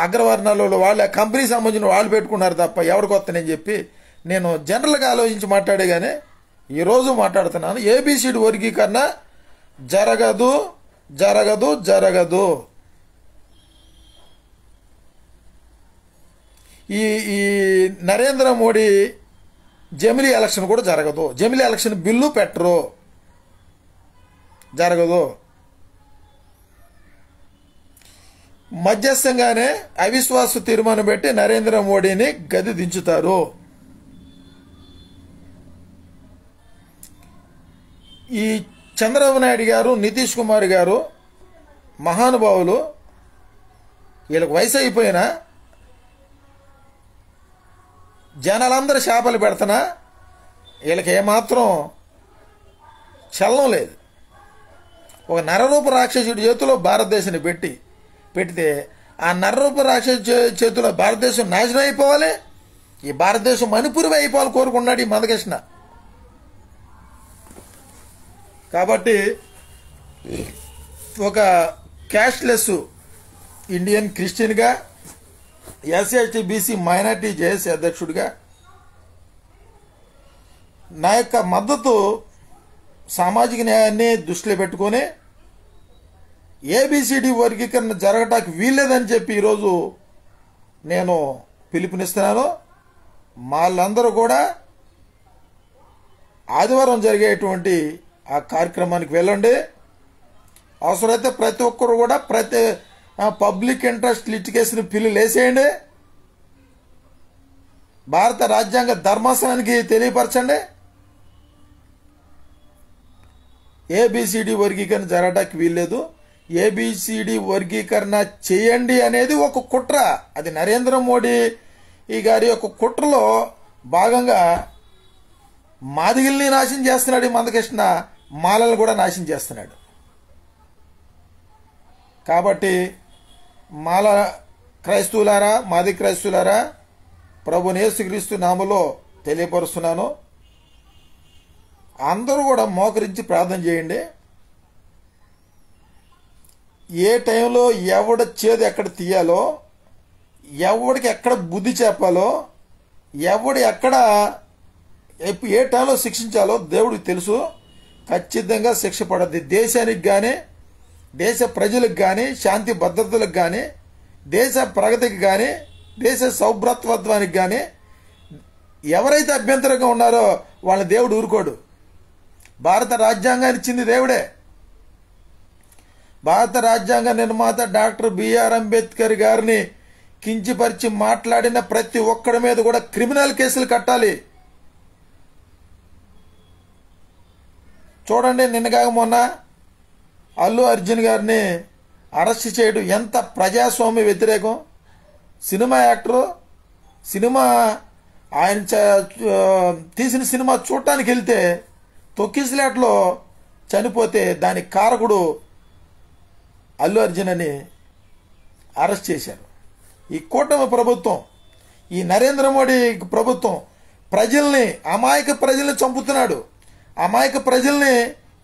అగ్రవర్ణాలు వాళ్ళ కంపెనీకి సంబంధించిన వాళ్ళు పెట్టుకున్నారు తప్ప ఎవరికి వస్తానని చెప్పి నేను జనరల్గా ఆలోచించి మాట్లాడే. కానీ ఈరోజు మాట్లాడుతున్నాను, ఏబిసిడి వర్గీకరణ జరగదు జరగదు జరగదు. ఈ నరేంద్ర మోడీ జమిలీ ఎలక్షన్ కూడా జరగదు. జమిలీ ఎలక్షన్ బిల్లు పెట్టరు, జరగదు. మధ్యస్థంగానే అవిశ్వాస తీర్మానం పెట్టి నరేంద్ర మోడీని గది దించుతారు. ఈ చంద్రబాబు నాయుడు గారు, నితీష్ కుమార్ గారు మహానుభావులు. వీళ్ళకి వయసు అయిపోయినా జనాలందరూ చేపలు పెడుతున్నా వీళ్ళకి ఏమాత్రం చలనం లేదు. ఒక నరరూప రాక్షసుడి చేతిలో భారతదేశాన్ని పెడితే ఆ నరరూప రాక్షసు చేతిలో భారతదేశం నాశనం అయిపోవాలి, ఈ భారతదేశం మణిపురి అయిపోవాలి కోరుకున్నాడు ఈ మందకృష్ణ. కాబట్టి ఒక క్యాస్ట్లెస్ ఇండియన్ క్రిస్టియన్గా, ఎస్సీ బీసీ మైనార్టీ జేఏసీ అధ్యక్షుడిగా నా యొక్క మద్దతు సామాజిక న్యాయాన్ని దృష్టిలో పెట్టుకొని ఏబిసిడి వర్గీకరణ జరగటానికి వీల్లేదని చెప్పి ఈరోజు నేను పిలుపునిస్తున్నాను. వాళ్ళందరూ కూడా ఆదివారం జరిగేటువంటి ఆ కార్యక్రమానికి వెళ్ళండి. అవసరమైతే ప్రతి ఒక్కరు కూడా పబ్లిక్ ఇంట్రెస్ట్ లిటిగేషన్ బిల్లు వేసేయండి. భారత రాజ్యాంగ ధర్మాసనానికి తెలియపరచండి. ఏబిసిడి వర్గీకరణ జరగడానికి వీల్లేదు, ఏబిసిడి వర్గీకరణ చేయండి అనేది ఒక కుట్ర. అది నరేంద్ర మోడీ గారి యొక్క కుట్రలో భాగంగా మాదిగిల్ని నాశనం చేస్తున్నాడు ఈ మందకృష్ణ, మాలలను కూడా నాశనం చేస్తున్నాడు. కాబట్టి మాల క్రైస్తవులారా, మాది క్రైస్తవులారా, ప్రభుని యేసుక్రీస్తు నామములో తెలియపరుస్తున్నాను, అందరూ కూడా మోకరించి ప్రార్థన చేయండి. ఏ టైంలో ఎవడ చేదు ఎక్కడ తీయాలో, ఎవడికి ఎక్కడ బుద్ధి చెప్పాలో, ఎవడు ఎక్కడ ఏ టైంలో శిక్షించాలో దేవుడికి తెలుసు. ఖచ్చితంగా శిక్ష పడద్ది. దేశానికి కానీ, దేశ ప్రజలకు కానీ, శాంతి భద్రతలకు కానీ, దేశ ప్రగతికి కానీ దేశ సౌభ్రత్వత్వానికి కానీ ఎవరైతే అభ్యంతరంగా ఉన్నారో వాళ్ళ దేవుడు ఊరుకోడు. భారత రాజ్యాంగాన్ని ఇచ్చింది దేవుడే. భారత రాజ్యాంగ నిర్మాత డాక్టర్ బిఆర్ అంబేద్కర్ గారిని కించపరిచి మాట్లాడిన ప్రతి ఒక్కడి మీద కూడా క్రిమినల్ కేసులు కట్టాలి. చూడండి, నిన్నగాక మొన్న అల్లు అర్జున్ గారిని అరెస్ట్ చేయడం ఎంత ప్రజాస్వామ్య వ్యతిరేకం. సినిమా యాక్టరు, సినిమా ఆయన తీసిన సినిమా చూడటానికి వెళ్తే తొక్కిసలాట్లో చనిపోతే దానికి కారకుడు అల్లు అర్జున్ అని అరెస్ట్ చేశారు. ఈ కూటమి ప్రభుత్వం, ఈ నరేంద్ర మోడీ ప్రభుత్వం ప్రజల్ని, అమాయక ప్రజల్ని చంపుతున్నాడు. అమాయక ప్రజల్ని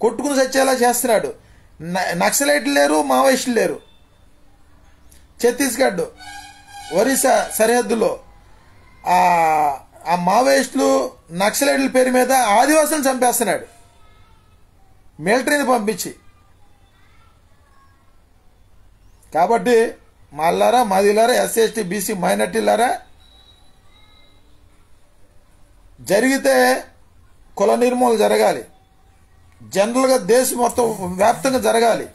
కొట్టుకుని చచ్చేలా చేస్తున్నాడు. నక్సలైట్లు లేరు, మావోయిస్టులు లేరు. ఛత్తీస్గఢ్, ఒరిస్సా సరిహద్దులో ఆ మావోయిస్టులు, నక్సలైట్ల పేరు మీద ఆదివాసులను చంపేస్తున్నాడు మిలిటరీని పంపించి. కాబట్టి మాలారా, మాదిలారా, ఎస్సీ ఎస్టీ బీసీ మైనార్టీలారా, జరిగితే కుల నిర్మూలన జరగాలి. జనరల్గా దేశం మొత్తం వ్యాప్తంగా జరగాలి.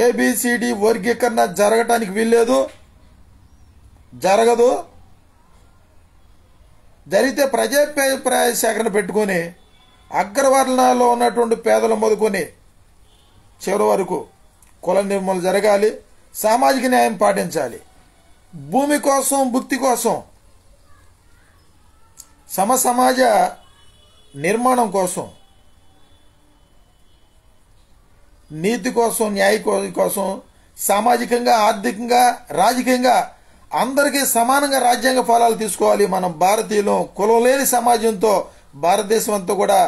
ఏబిసిడి వర్గీకరణ జరగటానికి వీల్లేదు, జరగదు. జరిగితే ప్రజాభిప్రాయ సేకరణ పెట్టుకొని అగ్రవర్ణాల్లో ఉన్నటువంటి పేదలు మొదలుకొని చివరి వరకు కుల నిర్మూలన జరగాలి. సామాజిక న్యాయం పాటించాలి. భూమి కోసం, భుక్తి కోసం, సమాజ నిర్మాణం కోసం, నీతి కోసం, న్యాయ కోసం, సామాజికంగా, ఆర్థికంగా, రాజకీయంగా అందరికీ సమానంగా రాజ్యాంగ ఫలాలు తీసుకోవాలి. మనం భారతీయులు కులం లేని సమాజంతో భారతదేశం అంతా కూడా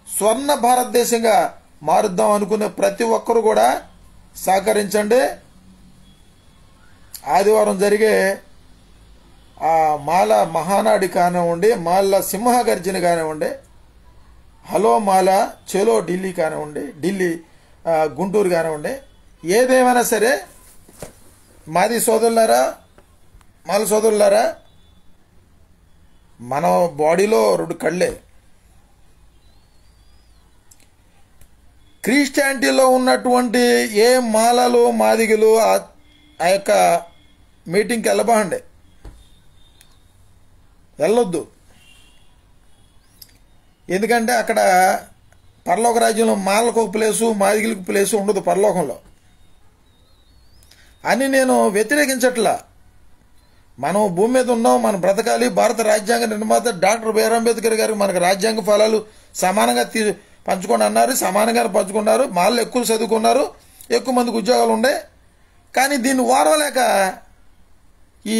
స్వర్ణ భారతదేశంగా మారుద్దాం అనుకునే ప్రతి ఒక్కరు కూడా సహకరించండి. ఆదివారం జరిగే ఆ మాల మహానాడి కానివ్వండి, మాల సింహగర్జన కానివ్వండి, హలో మాల చలో ఢిల్లీ కానివ్వండి, ఢిల్లీ గుంటూరు కానివ్వండి, ఏదేమైనా సరే మాది సోదరులారా, మాల సోదరులారా, మన బాడీలో రెండు కళ్ళే. క్రిస్టియానిటీలో ఉన్నటువంటి ఏ మాలలు, మాదిగలు ఆ యొక్క మీటింగ్కి వెళ్ళొద్దు. ఎందుకంటే అక్కడ పరలోక రాజ్యంలో మాలకు ఒక ప్లేసు, మాదిగలకు ప్లేసు ఉండదు పరలోకంలో అని నేను వ్యతిరేకించట్లా. మనం భూమి మీద ఉన్నాం, మనం బ్రతకాలి. భారత రాజ్యాంగ నిర్మాత డాక్టర్ బిఆర్ అంబేద్కర్ గారు మనకు రాజ్యాంగ ఫలాలు సమానంగా పంచుకొని అన్నారు. సమానంగానే పంచుకున్నారు. మాళ్ళు ఎక్కువ చదువుకున్నారు, ఎక్కువ మందికి ఉద్యోగాలు ఉండే. కానీ దీన్ని ఓర్వలేక ఈ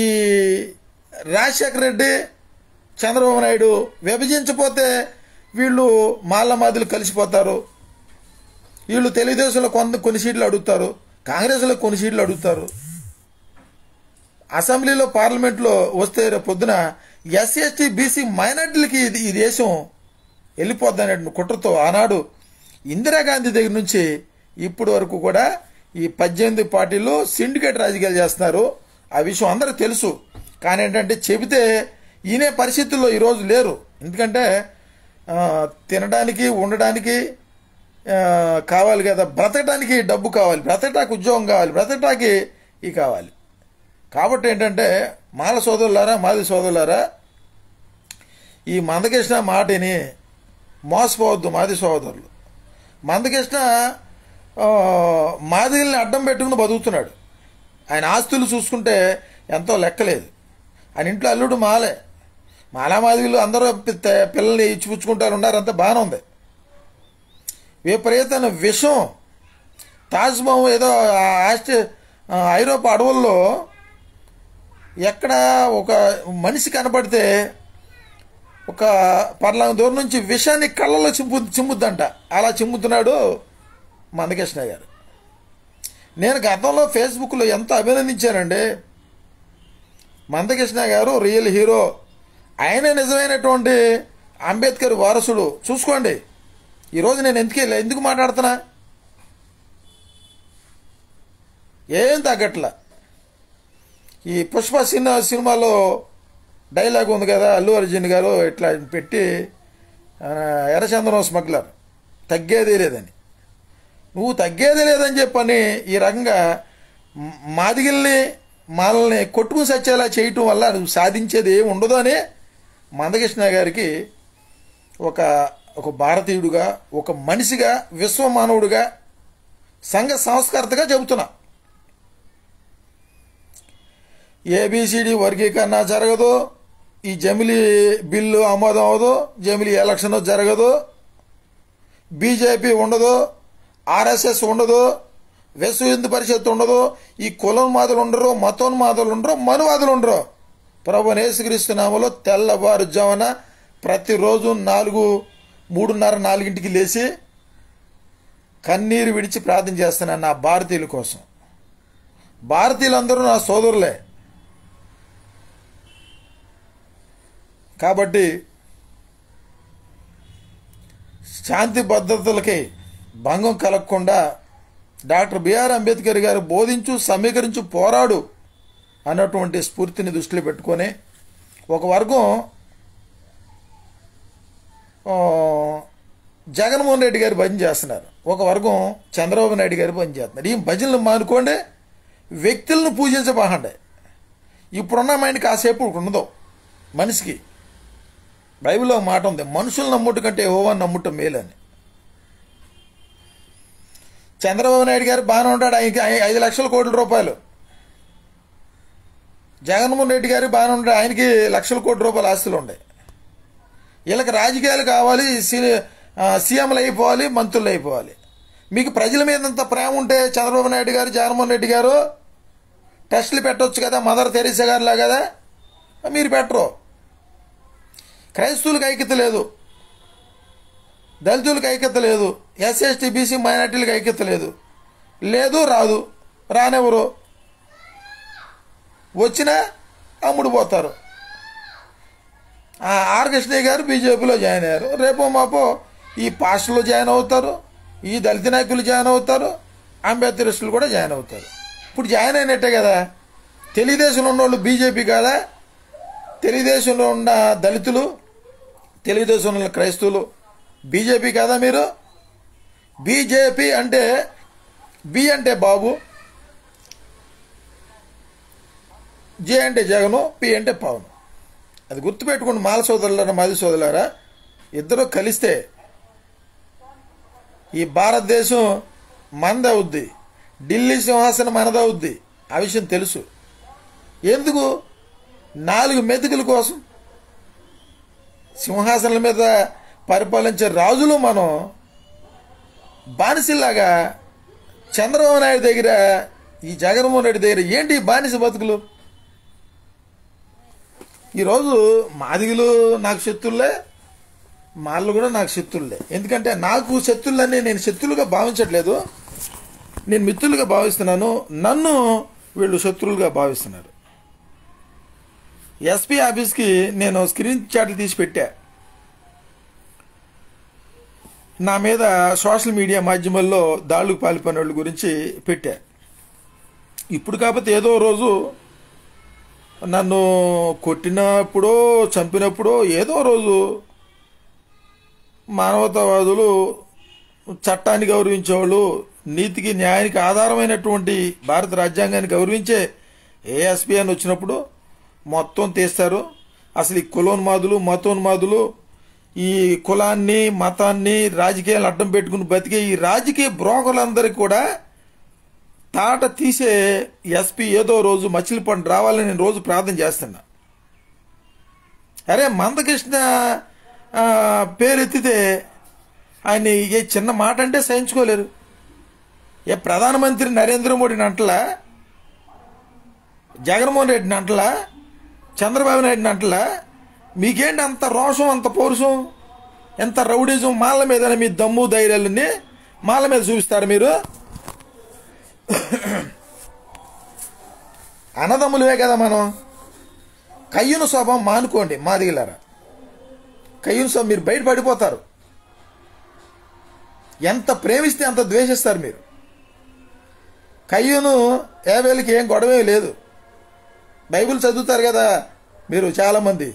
రాజశేఖర రెడ్డి, చంద్రబాబు నాయుడు విభజించపోతే వీళ్ళు మాల మాదిలు కలిసిపోతారు. వీళ్ళు తెలుగుదేశంలో కొన్ని సీట్లు అడుగుతారు, కాంగ్రెస్లో కొన్ని సీట్లు అడుగుతారు. అసెంబ్లీలో, పార్లమెంట్లో వస్తే పొద్దున ఎస్సీ ఎస్టీ బీసీ మైనార్టీలకి ఈ దేశం వెళ్ళిపోద్దనే కుట్రతో ఆనాడు ఇందిరాగాంధీ దగ్గర నుంచి ఇప్పటి వరకు కూడా ఈ 18 పార్టీలు సిండికేట్ రాజకీయాలు చేస్తున్నారు. ఆ విషయం అందరూ తెలుసు. కానీ ఏంటంటే చెబితే ఈయనే పరిస్థితుల్లో ఈరోజు లేరు. ఎందుకంటే తినడానికి, ఉండడానికి కావాలి కదా, బ్రతకడానికి డబ్బు కావాలి, బ్రతకటానికి ఉద్యోగం కావాలి, బ్రతకటానికి ఇవి కావాలి. కాబట్టి ఏంటంటే మాల సోదరులారా, మాది సోదరులారా, ఈ మందకృష్ణ మాటని మోసపోవద్దు. మాది సోదరులు, మందకృష్ణ మాదిగల్ని అడ్డం పెట్టుకుని బతుకుతున్నాడు. ఆయన ఆస్తులు చూసుకుంటే ఎంతో లెక్కలేదు. ఆయన ఇంట్లో అల్లుడు మాలే. మాలా మాదిగలు అందరూ పిల్లల్ని ఇచ్చిపుచ్చుకుంటారు, ఉన్నారు, అంతా బాగానే ఉంది. విపరీతమైన విషం. తాజ్మహల్ ఏదో ఐరోపా అడవుల్లో ఎక్కడ ఒక మనిషి కనపడితే ఒక పర్లాంగ దూరం నుంచి విషాన్ని కళ్ళలో చిమ్ముద్దంట. అలా చిమ్ముతున్నాడు మందకృష్ణ గారు. నేను గతంలో ఫేస్బుక్లో ఎంతో అభినందించానండి. మందకృష్ణ గారు రియల్ హీరో, ఆయనే నిజమైనటువంటి అంబేద్కర్ వారసుడు. చూసుకోండి. ఈరోజు నేను ఎందుకు మాట్లాడుతున్నా, ఏం తగ్గట్లా. ఈ పుష్ప సినిమాలో డైలాగ్ ఉంది కదా, అల్లు అర్జున్ గారు ఇట్లా పెట్టి ఎర్రచందనం స్మగ్లర్ తగ్గేదే లేదని, నువ్వు తగ్గేదే లేదని చెప్పని ఈ రకంగా మాదిగల్ని మనల్ని కొట్టుకుని సచ్చేలా చేయటం వల్ల నువ్వు సాధించేది ఏమి ఉండదు అని మందకృష్ణ గారికి ఒక భారతీయుడుగా, ఒక మనిషిగా, విశ్వమానవుడిగా, సంఘ సంస్కర్తగా చెబుతున్నా. ఏబిసిడి వర్గీకరణ జరగదు, ఈ జమిలీ బిల్లు ఆమోదం అవ్వదు, జమిలీ ఎలక్షన్ జరగదు, బీజేపీ ఉండదు, ఆర్ఎస్ఎస్ ఉండదు, విశ్వ హిందూ పరిషత్ ఉండదు, ఈ కులోన్మాదులు ఉండరు, మతోన్మాదులు ఉండరు, మనువాదులు ఉండరు. ప్రభువైన యేసుక్రీస్తు నామములో తెల్లవారుజామున ప్రతిరోజు 3:30, 4 లేచి కన్నీరు విడిచి ప్రార్థన చేస్తున్నాను నా భారతీయుల కోసం. భారతీయులందరూ నా సోదరులే. కాబట్టి శాంతి భద్రతలకి భంగం కలగకుండా డాక్టర్ బిఆర్ అంబేద్కర్ గారు బోధించు, సమీకరించు, పోరాడు అన్నటువంటి స్ఫూర్తిని దృష్టిలో పెట్టుకొని ఒక వర్గం జగన్మోహన్ రెడ్డి గారు భజన చేస్తున్నారు, ఒక వర్గం చంద్రబాబు నాయుడు గారు భజన చేస్తున్నారు. ఈ భజనలు మానుకోండి, వ్యక్తులను పూజించబాకండి. ఇప్పుడున్న మైండ్ కాసేపు ఉండదు మనిషికి. బైబిల్లో మాట ఉంది, మనుషులు నమ్ముట కంటే యెహోవాను నమ్ముట మేలని. చంద్రబాబు నాయుడు గారు బాగానే ఉంటాడు, ఆయనకి 5 లక్షల కోట్ల రూపాయలు. జగన్మోహన్ రెడ్డి గారు బాగానే ఉంటాడు, ఆయనకి లక్షల కోట్ల రూపాయల ఆస్తులు ఉన్నాయి. వీళ్ళకి రాజకీయాలు కావాలి, సీఎంలు అయిపోవాలి, మంత్రులు అయిపోవాలి. మీకు ప్రజల మీద అంత ప్రేమ ఉంటే చంద్రబాబు నాయుడు గారు, జగన్మోహన్ రెడ్డి గారు టెస్టులు పెట్టవచ్చు కదా, మదర్ తెరీసా గారిలా కదా. మీరు పెట్టరు. క్రైస్తవులకు ఐక్యత లేదు, దళితులకు ఐక్యత లేదు, ఎస్సీ బీసీ మైనార్టీలకు ఐక్యత లేదు, రాదు, రానెవరు, వచ్చినా అమ్ముడు పోతారు. ఆర్ కృష్ణయ్య గారు బీజేపీలో జాయిన్ అయ్యారు, రేపో మాపో ఈ పాస్టర్లో జాయిన్ అవుతారు, ఈ దళిత నాయకులు జాయిన్ అవుతారు, అంబేద్కరిస్టులు కూడా జాయిన్ అవుతారు. ఇప్పుడు జాయిన్ అయినట్టే కదా. తెలుగుదేశంలో ఉన్న వాళ్ళు బీజేపీ కాదా? తెలుగుదేశంలో ఉన్న దళితులు, తెలుగుదేశంలో ఉన్న క్రైస్తవులు బీజేపీ కాదా? మీరు బీజేపీ అంటే బి అంటే బాబు, జే అంటే జగను, పి అంటే పవన్. అది గుర్తుపెట్టుకోండి మాల సోదరులారా, మాది సోదరులారా. ఇద్దరు కలిస్తే ఈ భారతదేశం మనదవుద్ది, ఢిల్లీ సింహాసనం మనదవుద్ది. ఆ విషయం తెలుసు. ఎందుకు? 4 మెతుకుల కోసం సింహాసనాల మీద పరిపాలించే రాజులు మనం బానిసలాగా చంద్రబాబు నాయుడు దగ్గర, ఈ జగన్మోహన్ రెడ్డి దగ్గర ఏంటి బానిస బతుకులు? ఈరోజు మాదిగులు నాకు శత్రువులే, మాళ్ళు కూడా నాకు శత్రువులే. ఎందుకంటే నాకు శత్రువులన్నీ నేను శత్రువులుగా భావించట్లేదు, నేను మిత్రులుగా భావిస్తున్నాను. నన్ను వీళ్ళు శత్రువులుగా భావిస్తున్నారు. ఎస్పీ ఆఫీస్కి నేను స్క్రీన్ షాట్లు తీసి పెట్టా. నా మీద సోషల్ మీడియా మాధ్యమాల్లో దాడులకు పాల్పడిన వాళ్ళ గురించి పెట్టా. ఇప్పుడు కాకపోతే ఏదో రోజు నన్ను కొట్టినప్పుడో చంపినప్పుడో ఏదో రోజు మానవతావాదులు, చట్టాన్ని గౌరవించేవాళ్ళు, నీతికి న్యాయానికి ఆధారమైనటువంటి భారత రాజ్యాంగాన్ని గౌరవించే ఏఎస్పీ అని వచ్చినప్పుడు మొత్తం తీస్తారు. అసలు ఈ కులోన్మాదులు, మతోన్మాదులు, ఈ కులాన్ని, మతాన్ని, రాజకీయాలు అడ్డం పెట్టుకుని బతికే ఈ రాజకీయ బ్రోకర్లందరికీ కూడా తాట తీసే ఎస్పీ ఏదో రోజు మచిలీపట్నం రావాలని నేను రోజు ప్రార్థన చేస్తున్నా. అరే మందకృష్ణ పేరు ఎత్తితే ఆయన ఏ చిన్న మాట అంటే సహించుకోలేరు. ఏ ప్రధానమంత్రి నరేంద్ర మోడీని అంటలా, జగన్మోహన్ రెడ్డిని అంటలా, చంద్రబాబు నాయుడిని అంటలా. మీకేంటి అంత రోషం, అంత పౌరుషం, ఎంత రౌడిజం? మాళ్ళ మీద మీ దమ్ము ధైర్యాలన్నీ మాళ్ళ మీద చూపిస్తారు మీరు. అన్నదమ్ములవే కదా మనం. కయ్యూను స్వభావం మానుకోండి మాదిగలారా. కయ్యూను స్వభావం మీరు బయట పడిపోతారు. ఎంత ప్రేమిస్తే అంత ద్వేషిస్తారు మీరు. కయ్యూను ఏవేలకి ఏం గొడవే లేదు. బైబిల్ చదువుతారు కదా మీరు చాలామంది.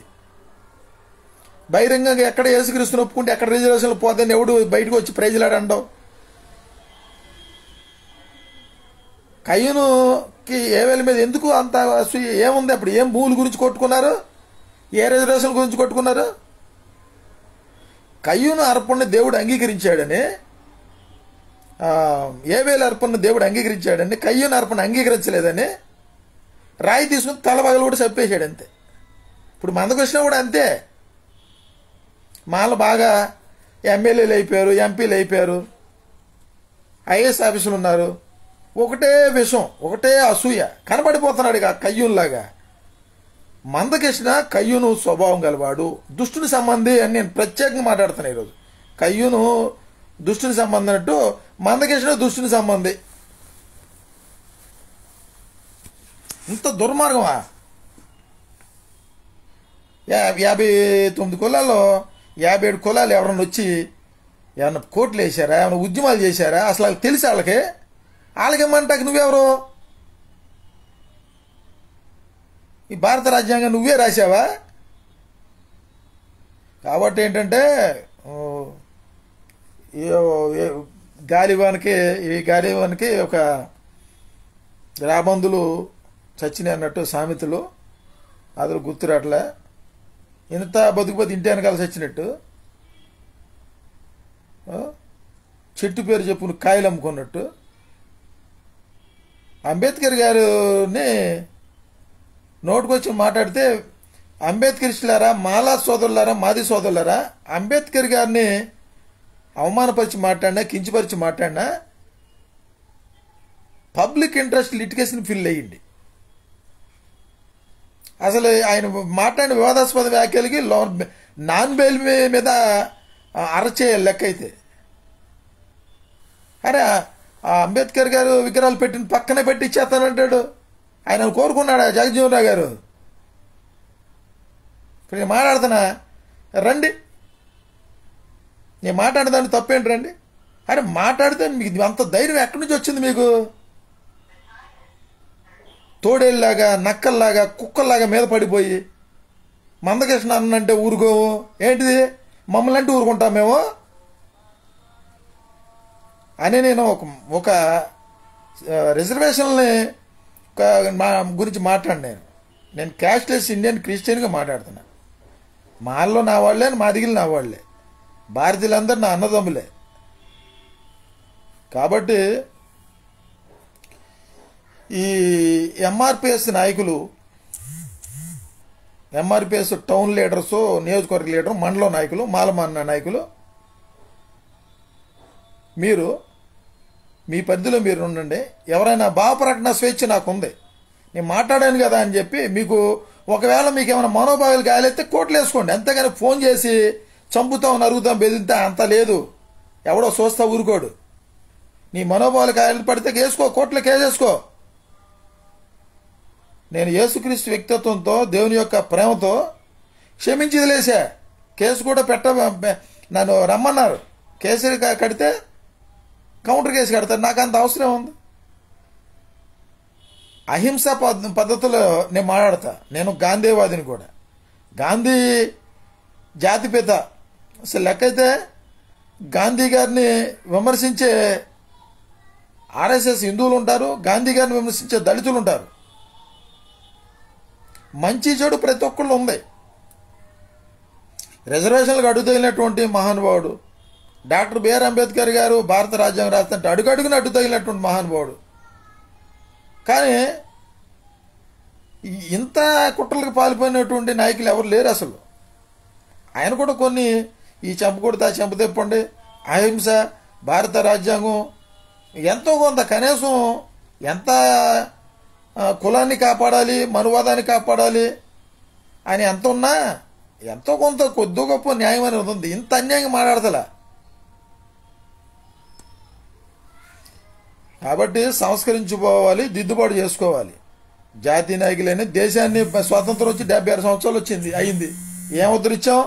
బహిరంగంగా ఎక్కడ యేసుక్రీస్తుని ఒప్పుకుంటే ఎక్కడ రిజర్వేషన్లు పోదని ఎవడు బయటకు వచ్చి ప్రైజులాడండవు. కయ్యూనుకి ఏవేల మీద ఎందుకు అంత ఏముంది? అప్పుడు ఏం భూముల గురించి కొట్టుకున్నారు? ఏ రిజర్వేషన్ గురించి కొట్టుకున్నారు? కయ్యూను అర్పణని దేవుడు అంగీకరించాడని, ఏవేల అర్పణను దేవుడు అంగీకరించాడని, కయ్యూను అర్పణ అంగీకరించలేదని రాయి తీసుకుని తలబగలు కూడా చంపేశాడు అంతే. ఇప్పుడు మందకృష్ణ కూడా అంతే. మాలో బాగా ఎమ్మెల్యేలు అయిపోయారు, ఎంపీలు అయిపోయారు, ఐఏఎస్ ఆఫీసులు ఉన్నారు. ఒకటే విషం, ఒకటే అసూయ కనబడిపోతున్నాడు ఇక కయ్యూన్లాగా. మందకృష్ణ కయ్యూను స్వభావం గలవాడు, దుష్టుని సంబంధి అని నేను ప్రత్యేకంగా మాట్లాడుతున్నాను ఈరోజు. కయ్యూను దుష్టుని సంబంధి అన్నట్టు మందకృష్ణ దుష్టుని సంబంధి. ఇంత దుర్మార్గమా? 59 కులాల్లో 57 కులాలు ఎవరన్నా వచ్చి ఏమన్నా కోట్లు వేసారా? ఏమన్నా ఉద్యమాలు చేశారా? అసలు వాళ్ళకి తెలిసి వాళ్ళకేమంటాక నువ్వెవరు? ఈ భారత రాజ్యాంగం నువ్వే రాశావా? కాబట్టి ఏంటంటే గాలివానికి ఒక రాబందులు చచ్చినాయి అన్నట్టు సామెతలు అదలు గుర్తురాట్లే. ఇంత బతుకుపోతే ఇంటి వెనకాల చచ్చినట్టు, చెట్టు పేరు చెప్పుకుని కాయలు అమ్ముకున్నట్టు. అంబేద్కర్ గారిని నోటుకొచ్చి మాట్లాడితే, అంబేద్కరిస్టులారా, మాలా సోదరులారా, మాది సోదరులారా, అంబేద్కర్ గారిని అవమానపరిచి మాట్లాడినా, కించపరిచి మాట్లాడినా పబ్లిక్ ఇంట్రెస్ట్ లిటిగేషన్ ఫిల్ అయ్యింది. అసలు ఆయన మాట్లాడిన వివాదాస్పద వ్యాఖ్యలకి నాన్ బెయిల్ మీద అరెస్ట్ చేయాలి లెక్క అయితే. అరే అంబేద్కర్ గారు విగ్రహాలు పెట్టిన పక్కనే పెట్టి ఇచ్చేస్తానంటాడు. ఆయన కోరుకున్నాడా జగజ్జీవన్ రావు గారు? ఇప్పుడు నేను మాట్లాడుతున్నా, రండి, నేను మాట్లాడదాన్ని తప్పేంటి, రండి. అరే మాట్లాడితే మీకు అంత ధైర్యం ఎక్కడి నుంచి వచ్చింది మీకు? తోడేళ్ళలాగా, నక్కల్లాగా, కుక్కల్లాగా మీద పడిపోయి మందకృష్ణ అన్నంటే ఊరుకోము ఏంటిది? మమ్మల్ని అంటే ఊరుకుంటాం మేము అని నేను ఒక రిజర్వేషన్ని మా గురించి మాట్లాడినాను. నేను క్యాస్ట్లెస్ ఇండియన్ క్రిస్టియన్గా మాట్లాడుతున్నా. మాల్లో నా వాళ్ళే, మా దిగిలి నా వాళ్ళే, భారతీయులందరూ నా అన్నదమ్ములే. కాబట్టి ఈ ఎంఆర్పిఎస్ నాయకులు, ఎంఆర్పిఎస్ టౌన్ లీడర్స్, నియోజకవర్గ లీడర్, మండలం నాయకులు, మాలమాన్న నాయకులు, మీరు మీ పరిధిలో మీరు ఉండండి. ఎవరైనా భావప్రకటన స్వేచ్ఛ నాకు ఉంది, నేను మాట్లాడాను కదా అని చెప్పి మీకు ఒకవేళ మీకు ఏమైనా మనోభావాలు గాయలైతే కోట్లు వేసుకోండి. అంతేగాని ఫోన్ చేసి చంపుతాం, నరుగుతాం, బెదిరితా అంత లేదు. ఎవడో చూస్తా ఊరుకోడు. నీ మనోభావాలు గాయాలు పడితే వేసుకో, కోట్ల కేసేసుకో. నేను యేసుక్రీస్తు వ్యక్తిత్వంతో, దేవుని యొక్క ప్రేమతో క్షమించి వదిలేసా. కేసు కూడా నన్ను రమ్మన్నారు. కేసు కడితే కౌంటర్ కేసు కడతారు. నాకు అంత అవసరం ఉంది? అహింసా పద్ధతిలో నేను మాట్లాడతా. నేను గాంధీవాదిని కూడా. గాంధీ జాతిపిత. అసలు లెక్కైతే గాంధీ గారిని విమర్శించే ఆర్ఎస్ఎస్ హిందువులు ఉంటారు, గాంధీ గారిని విమర్శించే దళితులు ఉంటారు. మంచి చెడు ప్రతి ఒక్కళ్ళు ఉంది. రిజర్వేషన్లకు అడ్డుతగిలినటువంటి మహానుభావుడు డాక్టర్ బిఆర్ అంబేద్కర్ గారు భారత రాజ్యాంగం రాస్తుంటే అడుగడుగున అడ్డు తగిలినటువంటి మహానుభావుడు. కానీ ఇంత కుట్రలకు పాల్పోయినటువంటి నాయకులు ఎవరు లేరు అసలు. ఆయన కూడా కొన్ని ఈ చంపకూడతా, చంపతిప్పండి, అహింస, భారత రాజ్యాంగం, ఎంతో కొంత కనీసం ఎంత కులాన్ని కాపాడాలి, మనువాదాన్ని కాపాడాలి అని ఎంత ఉన్నా ఎంతో కొంత కొద్ది గొప్ప న్యాయం అనేది ఉంది. ఇంత అన్యాయంగా మాట్లాడతలా. కాబట్టి సంస్కరించుకోవాలి, దిద్దుబాటు చేసుకోవాలి. జాతీయ నాయకులని దేశాన్ని స్వాతంత్రం వచ్చి 76 సంవత్సరాలు అయింది. ఏం ఉద్ధరించాం?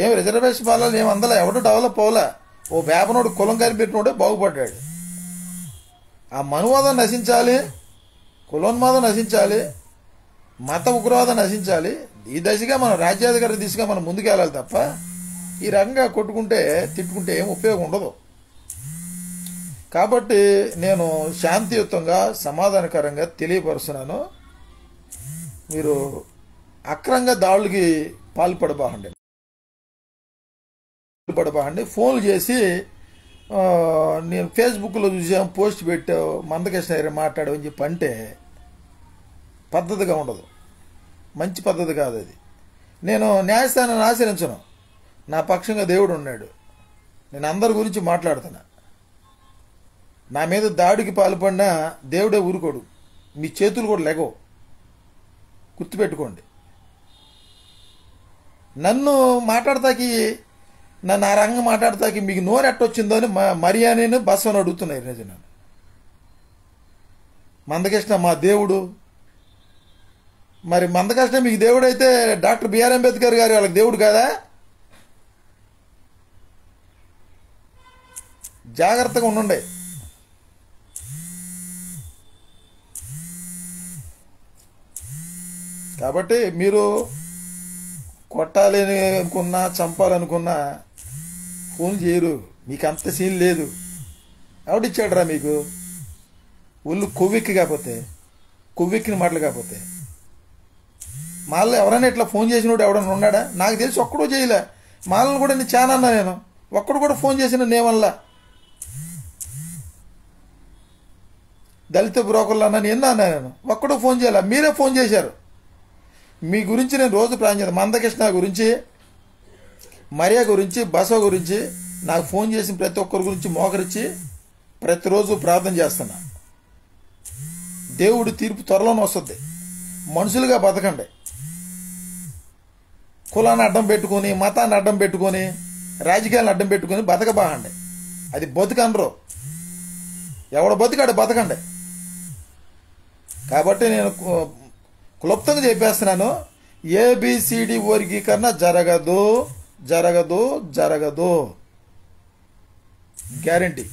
ఏం రిజర్వేషన్ పాలన ఏం అందలా? ఎవడో డెవలప్ అవ్వలే. ఓ వేపనోడు కులం కనిపెట్టినోడే బాగుపడ్డాడు. ఆ మనువాదం నశించాలి, కులోన్మాదం నశించాలి, మత ఉగ్రవాదం నశించాలి. ఈ దశగా మనం రాజ్యాధికార దిశగా మనం ముందుకెళ్ళాలి తప్ప ఈ రకంగా కొట్టుకుంటే తిట్టుకుంటే ఏం ఉపయోగం ఉండదు. కాబట్టి నేను శాంతియుతంగా సమాధానకరంగా తెలియపరుస్తున్నాను. మీరు అక్రంగా దాడులకి పాల్పడబాకండి. ఫోన్లు చేసి నేను ఫేస్బుక్లో చూసాం, పోస్ట్ పెట్టావు, మందకృష్ణ మాట్లాడావు అని చెప్పి అంటే పద్ధతిగా ఉండదు, మంచి పద్ధతి కాదు అది. నేను న్యాయస్థానాన్ని ఆశ్రయించను. నా పక్షంగా దేవుడు ఉన్నాడు. నేను అందరి గురించి మాట్లాడుతున్నా. నా మీద దాడికి పాల్పడినా దేవుడే ఊరుకోడు. మీ చేతులు కూడా లెగవు, గుర్తుపెట్టుకోండి. నన్ను ఆ రంగం మాట్లాడతాకి మీకు నోరు ఎట్టొచ్చిందో అని మరియానేను బస్వని అడుగుతున్నాయి ఈరోజు నన్ను. మందకృష్ణ మా దేవుడు. మరి మందకృష్ణ మీకు దేవుడు అయితే డాక్టర్ బిఆర్ అంబేద్కర్ గారు వాళ్ళకి దేవుడు కాదా? జాగ్రత్తగా ఉండండి. కాబట్టి మీరు కొట్టాలి అనుకున్నా, చంపాలనుకున్నా ఫోన్ చేయరు. మీకు అంత సీన్ లేదు. ఎవడిచ్చాడరా మీకు? ఒళ్ళు కొవ్వెక్కి కాకపోతే, కొవ్వెక్కిన మాటలు కాకపోతే మాల్లో ఎవరైనా ఇట్లా ఫోన్ చేసినోడు ఎవడన్నా ఉన్నాడా? నాకు తెలిసి ఒక్కడూ చేయలే. మాలను కూడా నేను చాలా అన్నా. నేను ఒక్కడు కూడా ఫోన్ చేసిన నేమల్లా. దళిత బ్రోకర్లు అన్నాను, ఎన్నో అన్నా. నేను ఒక్కడూ ఫోన్ చేయాల. మీరే ఫోన్ చేశారు. మీ గురించి నేను రోజు ప్లాన్ చేస్తాను. మందకృష్ణ గురించి, మరియా గురించి, బసవ గురించి నాకు ఫోన్ చేసిన ప్రతి ఒక్కరి గురించి మోకరించి ప్రతిరోజు ప్రార్థన చేస్తున్నా. దేవుడి తీర్పు త్వరలోనే వస్తుంది. మనుషులుగా బతకండి. కులాన్ని అడ్డం పెట్టుకొని, మతాన్ని అడ్డం పెట్టుకొని, రాజకీయాలను అడ్డం పెట్టుకొని బతకబాగండి. అది బతుకనరు. ఎవడ బతుకాడు బతకండి. కాబట్టి నేను క్లుప్తంగా చెప్పేస్తున్నాను. ఏబిసిడి వర్గీకరణ జరగదు, జరగదు, జరగదు. గ్యారంటీ.